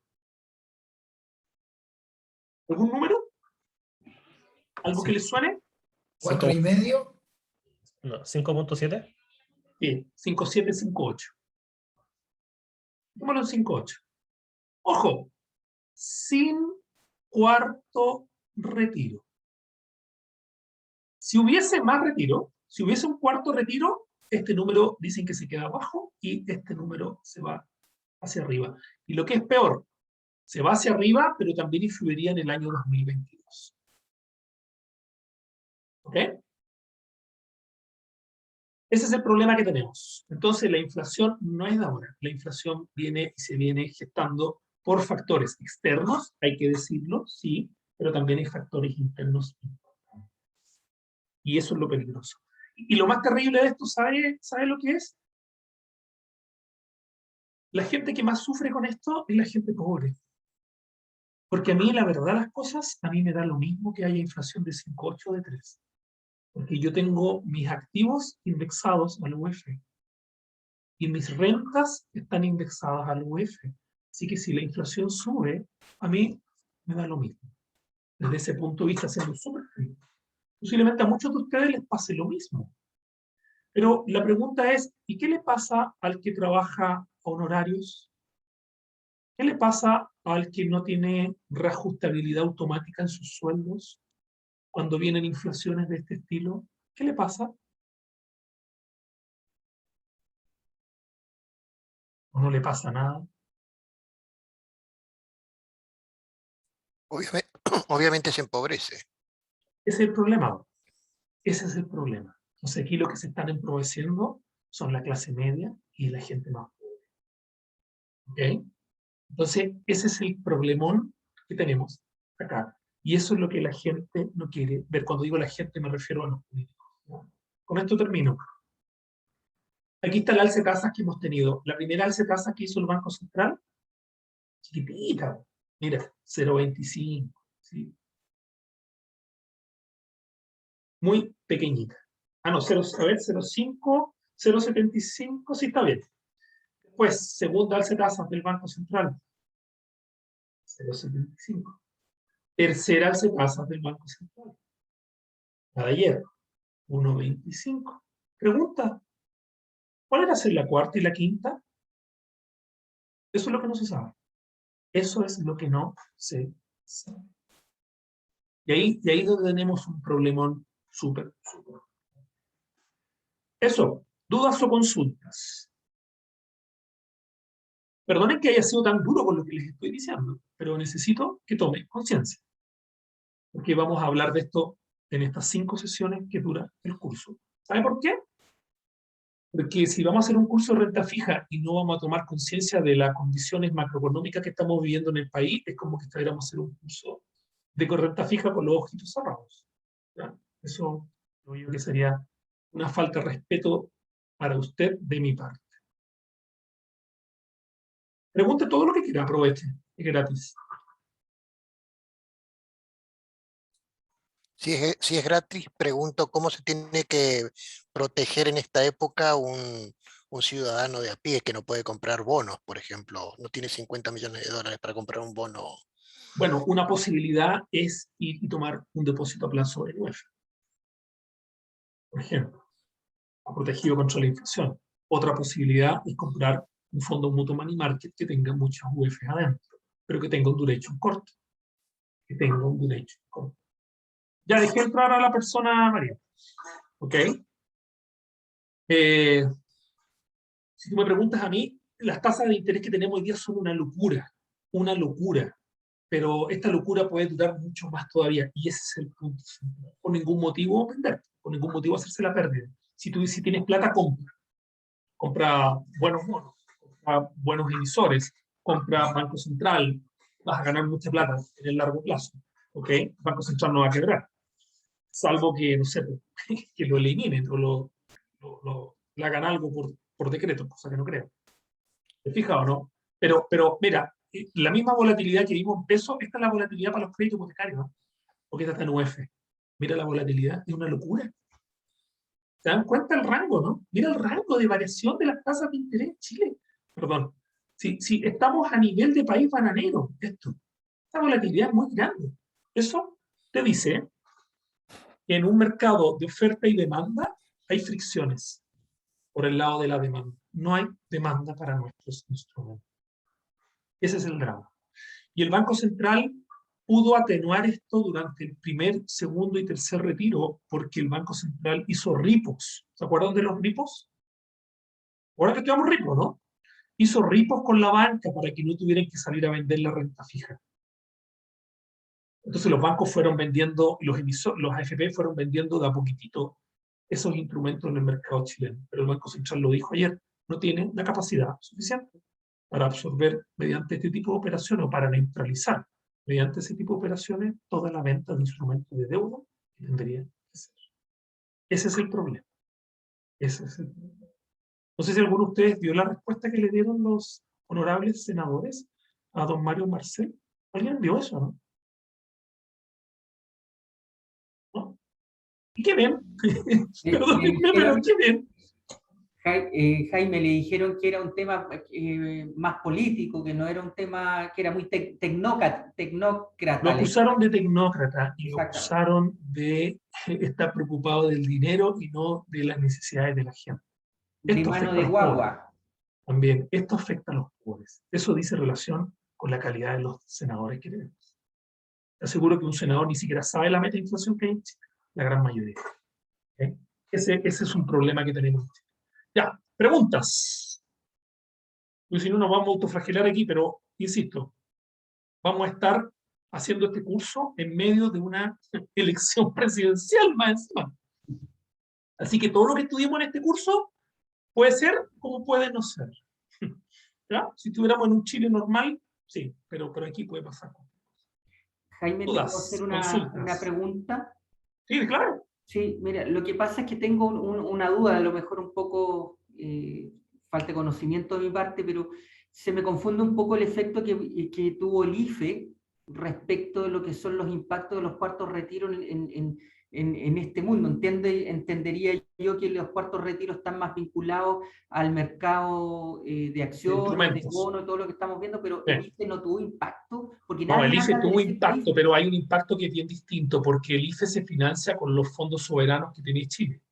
Speaker 1: ¿Algún número? ¿Algo que le suene?
Speaker 4: 4,5.
Speaker 8: No, 5.7.
Speaker 1: Sí, 5.7, 5.8. Démoslo en 5.8. Ojo, sin cuarto retiro. Si hubiese más retiro, si hubiese un cuarto retiro, este número dicen que se queda abajo y este número se va hacia arriba. Y lo que es peor, se va hacia arriba, pero también influiría en el año 2022. ¿Ok? Ese es el problema que tenemos. Entonces, la inflación no es de ahora. La inflación viene y se viene gestando por factores externos, hay que decirlo, sí, pero también hay factores internos importantes. Y eso es lo peligroso. Y lo más terrible de esto, ¿sabe lo que es? La gente que más sufre con esto es la gente pobre. Porque a mí, la verdad, las cosas, a mí me da lo mismo que haya inflación de 5,8 o de 3. Porque yo tengo mis activos indexados al UF. Y mis rentas están indexadas al UF. Así que si la inflación sube, a mí me da lo mismo. Desde ese punto de vista, siendo súper frío. Posiblemente a muchos de ustedes les pase lo mismo. Pero la pregunta es, ¿y qué le pasa al que trabaja a honorarios? ¿Qué le pasa al que no tiene reajustabilidad automática en sus sueldos cuando vienen inflaciones de este estilo? ¿Qué le pasa? ¿O no le pasa nada?
Speaker 3: Obviamente se empobrece.
Speaker 1: Ese es el problema. Ese es el problema. Entonces aquí lo que se están empobreciendo son la clase media y la gente más pobre. ¿Ok? Entonces ese es el problemón que tenemos acá. Y eso es lo que la gente no quiere ver. Cuando digo la gente me refiero a los políticos. ¿No? Con esto termino. Aquí está el alza de tasas que hemos tenido. La primera alza de tasas que hizo el Banco Central, chiquitita. Mira, 0,25. ¿Sí? Muy pequeñita. Ah, no, 0,5, 0,75, sí está bien. Después, segunda alza de tasas del Banco Central, 0,75. Tercera alza de tasas del Banco Central, la de ayer, 1,25. Pregunta, ¿cuál era ser la cuarta y la quinta? Eso es lo que no se sabe. Eso es lo que no se sabe. Y ahí es donde tenemos un problemón súper. Eso, dudas o consultas. Perdonen que haya sido tan duro con lo que les estoy diciendo, pero necesito que tomen conciencia. Porque vamos a hablar de esto en estas 5 sesiones que dura el curso. ¿Sabe por qué? Porque si vamos a hacer un curso de renta fija y no vamos a tomar conciencia de las condiciones macroeconómicas que estamos viviendo en el país, es como que estuviéramos a hacer un curso de renta fija con los ojitos cerrados. ¿Ya? Eso creo yo que sería una falta de respeto para usted de mi parte. Pregunte todo lo que quiera, aproveche, es gratis.
Speaker 3: Si es gratis, pregunto cómo se tiene que proteger en esta época un ciudadano de a pie que no puede comprar bonos, por ejemplo, no tiene 50 millones de dólares para comprar un bono.
Speaker 1: Bueno, una posibilidad es ir y tomar un depósito a plazo en UF. Por ejemplo, protegido contra la inflación. Otra posibilidad es comprar un fondo mutuo money market que tenga muchas UF adentro, pero que tenga un duration corto. Que tenga un duration corto. Ya dejé entrar a la persona María. ¿Ok? Si tú me preguntas a mí, las tasas de interés que tenemos hoy día son una locura, pero esta locura puede durar mucho más todavía, y ese es el punto. Por ningún motivo vender, por ningún motivo hacerse la pérdida. Si tienes plata, compra buenos bonos, compra buenos emisores, compra Banco Central, vas a ganar mucha plata en el largo plazo, ¿ok? El Banco Central no va a quebrar, salvo que, no sé, que lo eliminen o le hagan algo por decreto, cosa que no creo. ¿Te fijas o no? Pero mira, la misma volatilidad que vimos en peso, esta es la volatilidad para los créditos hipotecarios, ¿no? Porque esta está en UF. Mira la volatilidad, es una locura. ¿Se dan cuenta el rango, no? Mira el rango de variación de las tasas de interés en Chile. Perdón. Si estamos a nivel de país bananero, esta volatilidad es muy grande. Eso te dice que en un mercado de oferta y demanda hay fricciones por el lado de la demanda. No hay demanda para nuestros instrumentos. Ese es el drama. Y el Banco Central pudo atenuar esto durante el primer, segundo y tercer retiro porque el Banco Central hizo repos. ¿Se acuerdan de los repos? Ahora que estudiamos repos, ¿no? Hizo repos con la banca para que no tuvieran que salir a vender la renta fija. Entonces los bancos fueron vendiendo, los AFP fueron vendiendo de a poquitito esos instrumentos en el mercado chileno. Pero el Banco Central lo dijo ayer, no tiene la capacidad suficiente para absorber mediante este tipo de operaciones o para neutralizar mediante ese tipo de operaciones toda la venta de instrumentos de deuda que tendría que hacer. Ese es el problema. Ese es el problema. No sé si alguno de ustedes vio la respuesta que le dieron los honorables senadores a don Mario Marcel. ¿Alguien vio eso, no? ¿No? ¿Y qué ven? Perdónenme, pero ¿qué ven?
Speaker 11: Jaime, le dijeron que era un tema más político, que no era un tema que era muy tecnócrata.
Speaker 1: Lo acusaron de tecnócrata y lo acusaron de estar preocupado del dinero y no de las necesidades de la gente.
Speaker 11: De mano de guagua.
Speaker 1: También, esto afecta a los pobres. Eso dice relación con la calidad de los senadores que tenemos. Te aseguro que un senador ni siquiera sabe la meta de inflación que hay en Chile, la gran mayoría. ¿Okay? Ese es un problema que tenemos en Chile. Ya, preguntas. Pues si no, nos vamos a autoflagelar aquí, pero insisto, vamos a estar haciendo este curso en medio de una elección presidencial más encima. Así que todo lo que estudiemos en este curso puede ser como puede no ser. ¿Ya? Si estuviéramos en un Chile normal, sí, pero aquí puede pasar.
Speaker 11: Jaime, ¿te puedo hacer una pregunta?
Speaker 1: Sí, claro.
Speaker 11: Sí, mira, lo que pasa es que tengo una duda, a lo mejor un poco falta de conocimiento de mi parte, pero se me confunde un poco el efecto que tuvo el IFE respecto de lo que son los impactos de los cuartos retiros en este mundo. Entendería yo que los cuartos retiros están más vinculados al mercado de acciones, de bonos, todo lo que estamos viendo, pero el IFE no tuvo impacto. Porque
Speaker 1: no, el IFE tuvo impacto, pero hay un impacto que es bien distinto, porque el IFE se financia con los fondos soberanos que tiene Chile.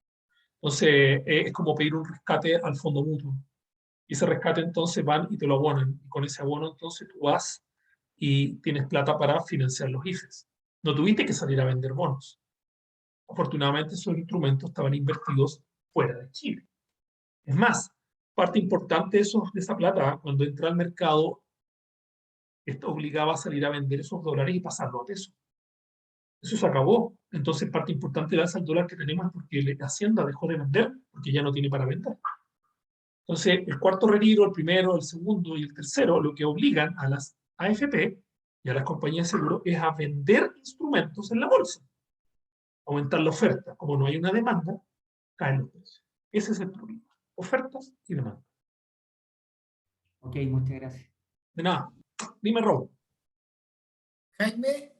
Speaker 1: Entonces, es como pedir un rescate al fondo mutuo. Y ese rescate entonces van y te lo abonan. Y con ese abono entonces tú vas y tienes plata para financiar los IFEs. No tuviste que salir a vender bonos. Afortunadamente esos instrumentos estaban invertidos fuera de Chile. Es más, parte importante de esa plata, cuando entra al mercado, esto obligaba a salir a vender esos dólares y pasarlo a pesos. Eso se acabó. Entonces parte importante del alza del dólar que tenemos es porque la Hacienda dejó de vender, porque ya no tiene para vender. Entonces el cuarto retiro, el primero, el segundo y el tercero, lo que obligan a las AFP y a las compañías de seguro es a vender instrumentos en la bolsa. Aumentar la oferta. Como no hay una demanda, caen los precios. Ese es el problema. Ofertas y demanda.
Speaker 11: Ok, muchas gracias.
Speaker 1: De nada. Dime, Rob.
Speaker 4: Jaime,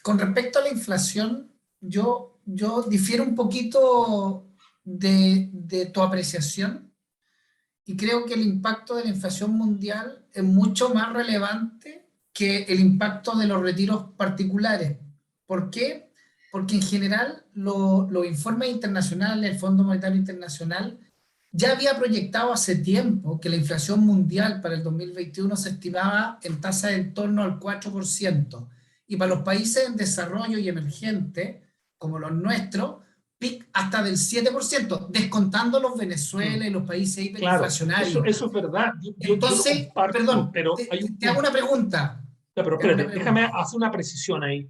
Speaker 4: con respecto a la inflación, yo difiero un poquito de tu apreciación y creo que el impacto de la inflación mundial es mucho más relevante que el impacto de los retiros particulares. ¿Por qué? Porque en general los informes internacionales, el Fondo Monetario Internacional, ya había proyectado hace tiempo que la inflación mundial para el 2021 se estimaba en tasa de en torno al 4%, y para los países en desarrollo y emergentes, como los nuestros, hasta del 7%, descontando los Venezuela y los países hiperinflacionarios.
Speaker 1: Eso es verdad. Yo
Speaker 4: Entonces,
Speaker 1: lo comparto,
Speaker 4: perdón,
Speaker 1: pero
Speaker 4: te hago una pregunta.
Speaker 1: Ya, pero espérate, déjame hacer una precisión ahí.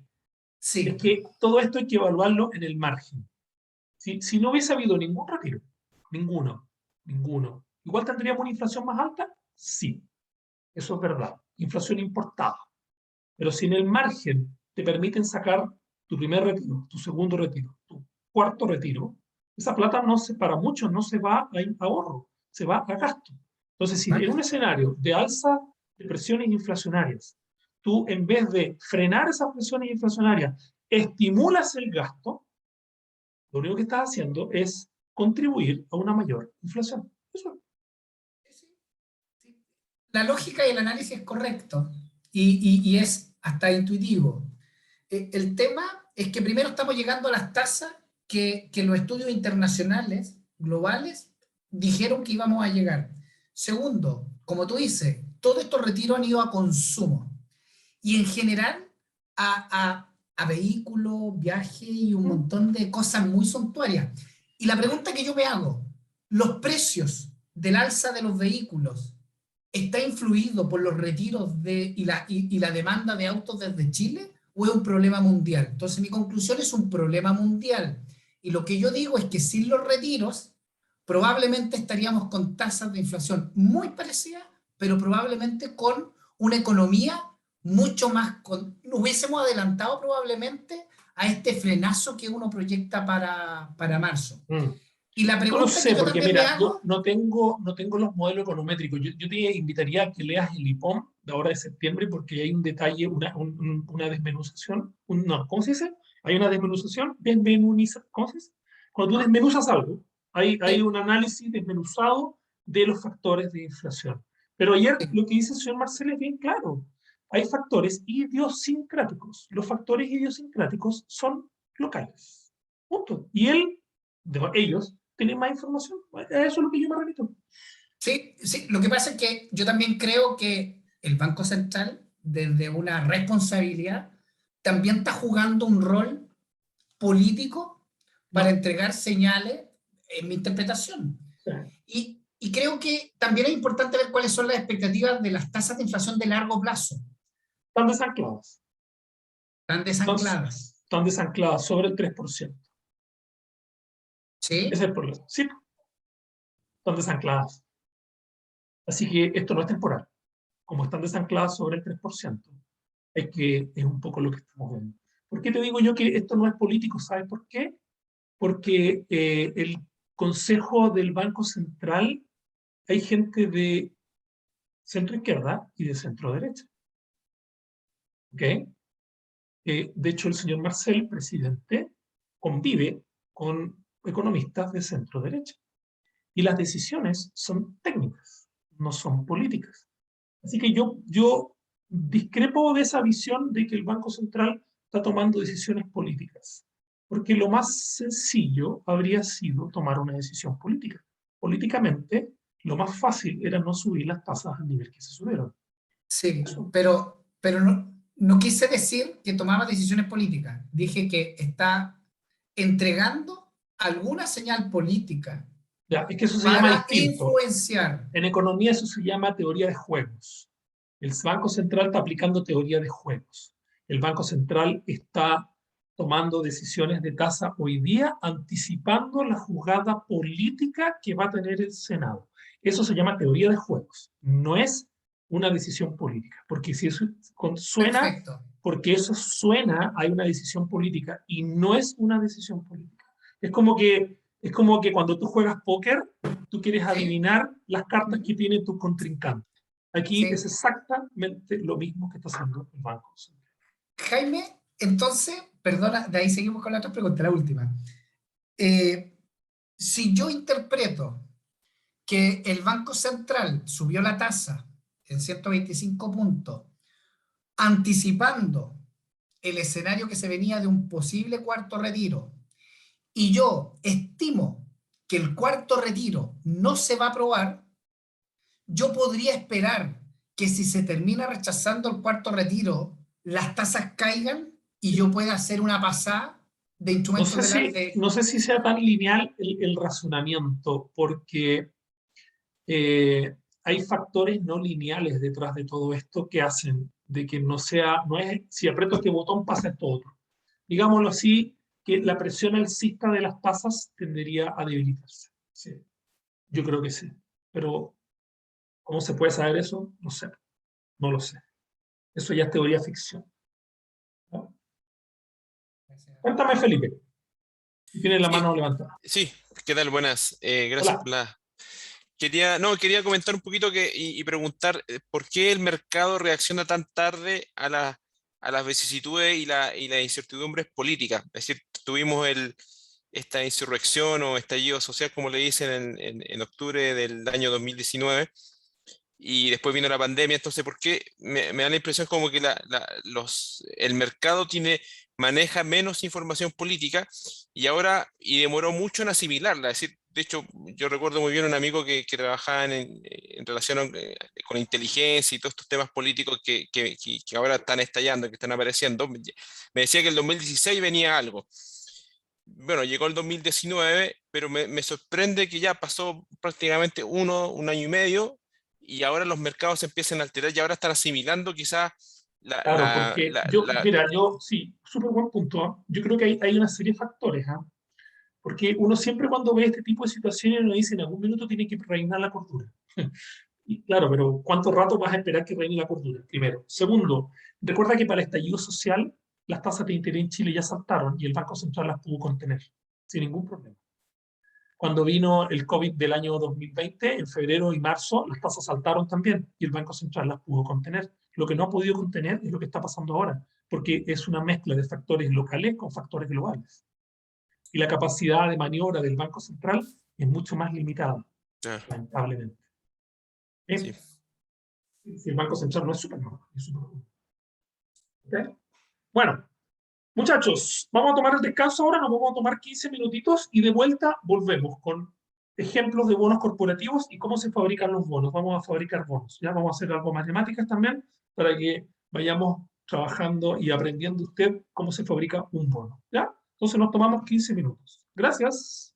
Speaker 4: Sí.
Speaker 1: Es que todo esto hay que evaluarlo en el margen. Si no hubiese habido ningún retiro, ninguno, ¿igual tendríamos una inflación más alta? Sí, eso es verdad. Inflación importada. Pero si en el margen te permiten sacar tu primer retiro, tu segundo retiro, tu cuarto retiro, esa plata para muchos no se va a ahorro, se va a gasto. Entonces, si en un escenario de alza de presiones inflacionarias, tú en vez de frenar esas presiones inflacionarias, estimulas el gasto, lo único que estás haciendo es contribuir a una mayor inflación. Eso.
Speaker 4: La lógica y el análisis es correcto y es hasta intuitivo. El tema es que primero estamos llegando a las tasas que los estudios internacionales, globales, dijeron que íbamos a llegar. Segundo, como tú dices, todos estos retiros han ido a consumo y en general a vehículos, viajes y un montón de cosas muy suntuarias. Y la pregunta que yo me hago, ¿los precios del alza de los vehículos está influido por los retiros y la demanda de autos desde Chile, o es un problema mundial? Entonces mi conclusión es un problema mundial. Y lo que yo digo es que sin los retiros probablemente estaríamos con tasas de inflación muy parecidas, pero probablemente con una economía mucho más, hubiésemos adelantado probablemente a este frenazo que uno proyecta para marzo. Y la pregunta
Speaker 1: no sé,
Speaker 4: que yo
Speaker 1: porque
Speaker 4: también
Speaker 1: mira,
Speaker 4: me hago,
Speaker 1: yo no tengo los modelos econométricos. Yo te invitaría a que leas el IPOM de ahora de septiembre, porque hay un detalle, una desmenuzación, ¿cómo se dice? Hay una desmenuzación, ¿cómo se dice? Cuando tú desmenuzas algo, hay un análisis desmenuzado de los factores de inflación. Pero ayer lo que dice el señor Marcel es bien claro. Hay factores idiosincráticos. Los factores idiosincráticos son locales. Punto. Y ellos tienen más información. Eso es lo que yo me remito.
Speaker 4: Sí, lo que pasa es que yo también creo que el Banco Central, desde una responsabilidad, también está jugando un rol político para entregar señales en mi interpretación. Sí. Y creo que también es importante ver cuáles son las expectativas de las tasas de inflación de largo plazo.
Speaker 1: Están desancladas.
Speaker 4: Están
Speaker 1: desancladas sobre el 3%.
Speaker 4: ¿Sí?
Speaker 1: Ese es el problema. Sí. Están desancladas. Así que esto no es temporal. Como están desancladas sobre el 3%, es un poco lo que estamos viendo. ¿Por qué te digo yo que esto no es político? ¿Sabes por qué? Porque el Consejo del Banco Central hay gente de centro izquierda y de centro derecha. ¿Ok? De hecho, el señor Marcel, presidente, convive con economistas de centro derecha. Y las decisiones son técnicas, no son políticas. Así que yo discrepo de esa visión de que el Banco Central está tomando decisiones políticas. Porque lo más sencillo habría sido tomar una decisión política. Políticamente, lo más fácil era no subir las tasas al nivel que se subieron.
Speaker 4: Sí, pero no quise decir que tomaba decisiones políticas. Dije que está entregando alguna señal política.
Speaker 1: Ya, es que eso se llama distinto.
Speaker 4: Influenciar.
Speaker 1: En economía eso se llama teoría de juegos. El Banco Central está aplicando teoría de juegos. El Banco Central está tomando decisiones de tasa hoy día, anticipando la jugada política que va a tener el Senado. Eso se llama teoría de juegos. No es una decisión política, porque si eso suena,
Speaker 4: Perfecto.
Speaker 1: porque eso suena, hay una decisión política y no es una decisión política. Es como que cuando tú juegas póker, tú quieres adivinar las cartas que tiene tu contrincante. Aquí es exactamente lo mismo que está haciendo el Banco Central.
Speaker 4: Jaime, entonces, perdona, de ahí seguimos con la otra pregunta, la última. Si yo interpreto que el Banco Central subió la tasa en 125 puntos, anticipando el escenario que se venía de un posible cuarto retiro, y yo estimo que el cuarto retiro no se va a aprobar, yo podría esperar que si se termina rechazando el cuarto retiro, las tasas caigan y yo pueda hacer una pasada de
Speaker 1: No
Speaker 4: instrumentos
Speaker 1: sé no sé si sea tan lineal el razonamiento, porque hay factores no lineales detrás de todo esto que hacen de que no sea, no es si aprieto este botón pasa esto otro. Digámoslo así, que la presión alcista de las tasas tendería a debilitarse. Sí, yo creo que sí. Pero, ¿cómo se puede saber eso? No sé. No lo sé. Eso ya es teoría ficción, ¿no? Cuéntame, Felipe. Tiene la
Speaker 12: Sí,
Speaker 1: mano levantada.
Speaker 12: sí, ¿qué tal? Buenas. Gracias
Speaker 1: Hola.
Speaker 12: por la... quería comentar un poquito y preguntar por qué el mercado reacciona tan tarde a las vicisitudes y las incertidumbres políticas. Es decir, tuvimos esta insurrección o estallido social, como le dicen, en octubre del año 2019, y después vino la pandemia. Entonces, ¿por qué? Me da la impresión como que el mercado maneja menos información política y demoró mucho en asimilarla. Es decir, de hecho, yo recuerdo muy bien un amigo que trabajaba en relación con inteligencia y todos estos temas políticos que ahora están estallando, que están apareciendo. Me decía que el 2016 venía algo. Bueno, llegó el 2019, pero me sorprende que ya pasó prácticamente un año y medio, y ahora los mercados se empiezan a alterar y ahora están asimilando quizás la,
Speaker 1: Claro,
Speaker 12: la,
Speaker 1: porque
Speaker 12: la,
Speaker 1: yo,
Speaker 12: la-
Speaker 1: mira, yo, sí, súper buen punto, ¿ah? Yo creo que hay una serie de factores, ¿ah? Porque uno siempre cuando ve este tipo de situaciones uno dice en algún minuto tiene que reinar la cordura. Y claro, pero ¿cuánto rato vas a esperar que reine la cordura? Primero. Segundo, recuerda que para el estallido social las tasas de interés en Chile ya saltaron y el Banco Central las pudo contener sin ningún problema. Cuando vino el COVID del año 2020, en febrero y marzo, las tasas saltaron también y el Banco Central las pudo contener. Lo que no ha podido contener es lo que está pasando ahora, porque es una mezcla de factores locales con factores globales. Y la capacidad de maniobra del Banco Central es mucho más limitada,
Speaker 12: ah,
Speaker 1: lamentablemente.
Speaker 12: sí.
Speaker 1: Si el Banco Central no es Superman, es Superman. ¿Okay? Bueno, muchachos, vamos a tomar el descanso ahora, nos vamos a tomar 15 minutitos y de vuelta volvemos con ejemplos de bonos corporativos y cómo se fabrican los bonos. Vamos a fabricar bonos, ya vamos a hacer algo de matemáticas también para que vayamos trabajando y aprendiendo usted cómo se fabrica un bono. ¿Ya? Entonces nos tomamos 15 minutos. Gracias.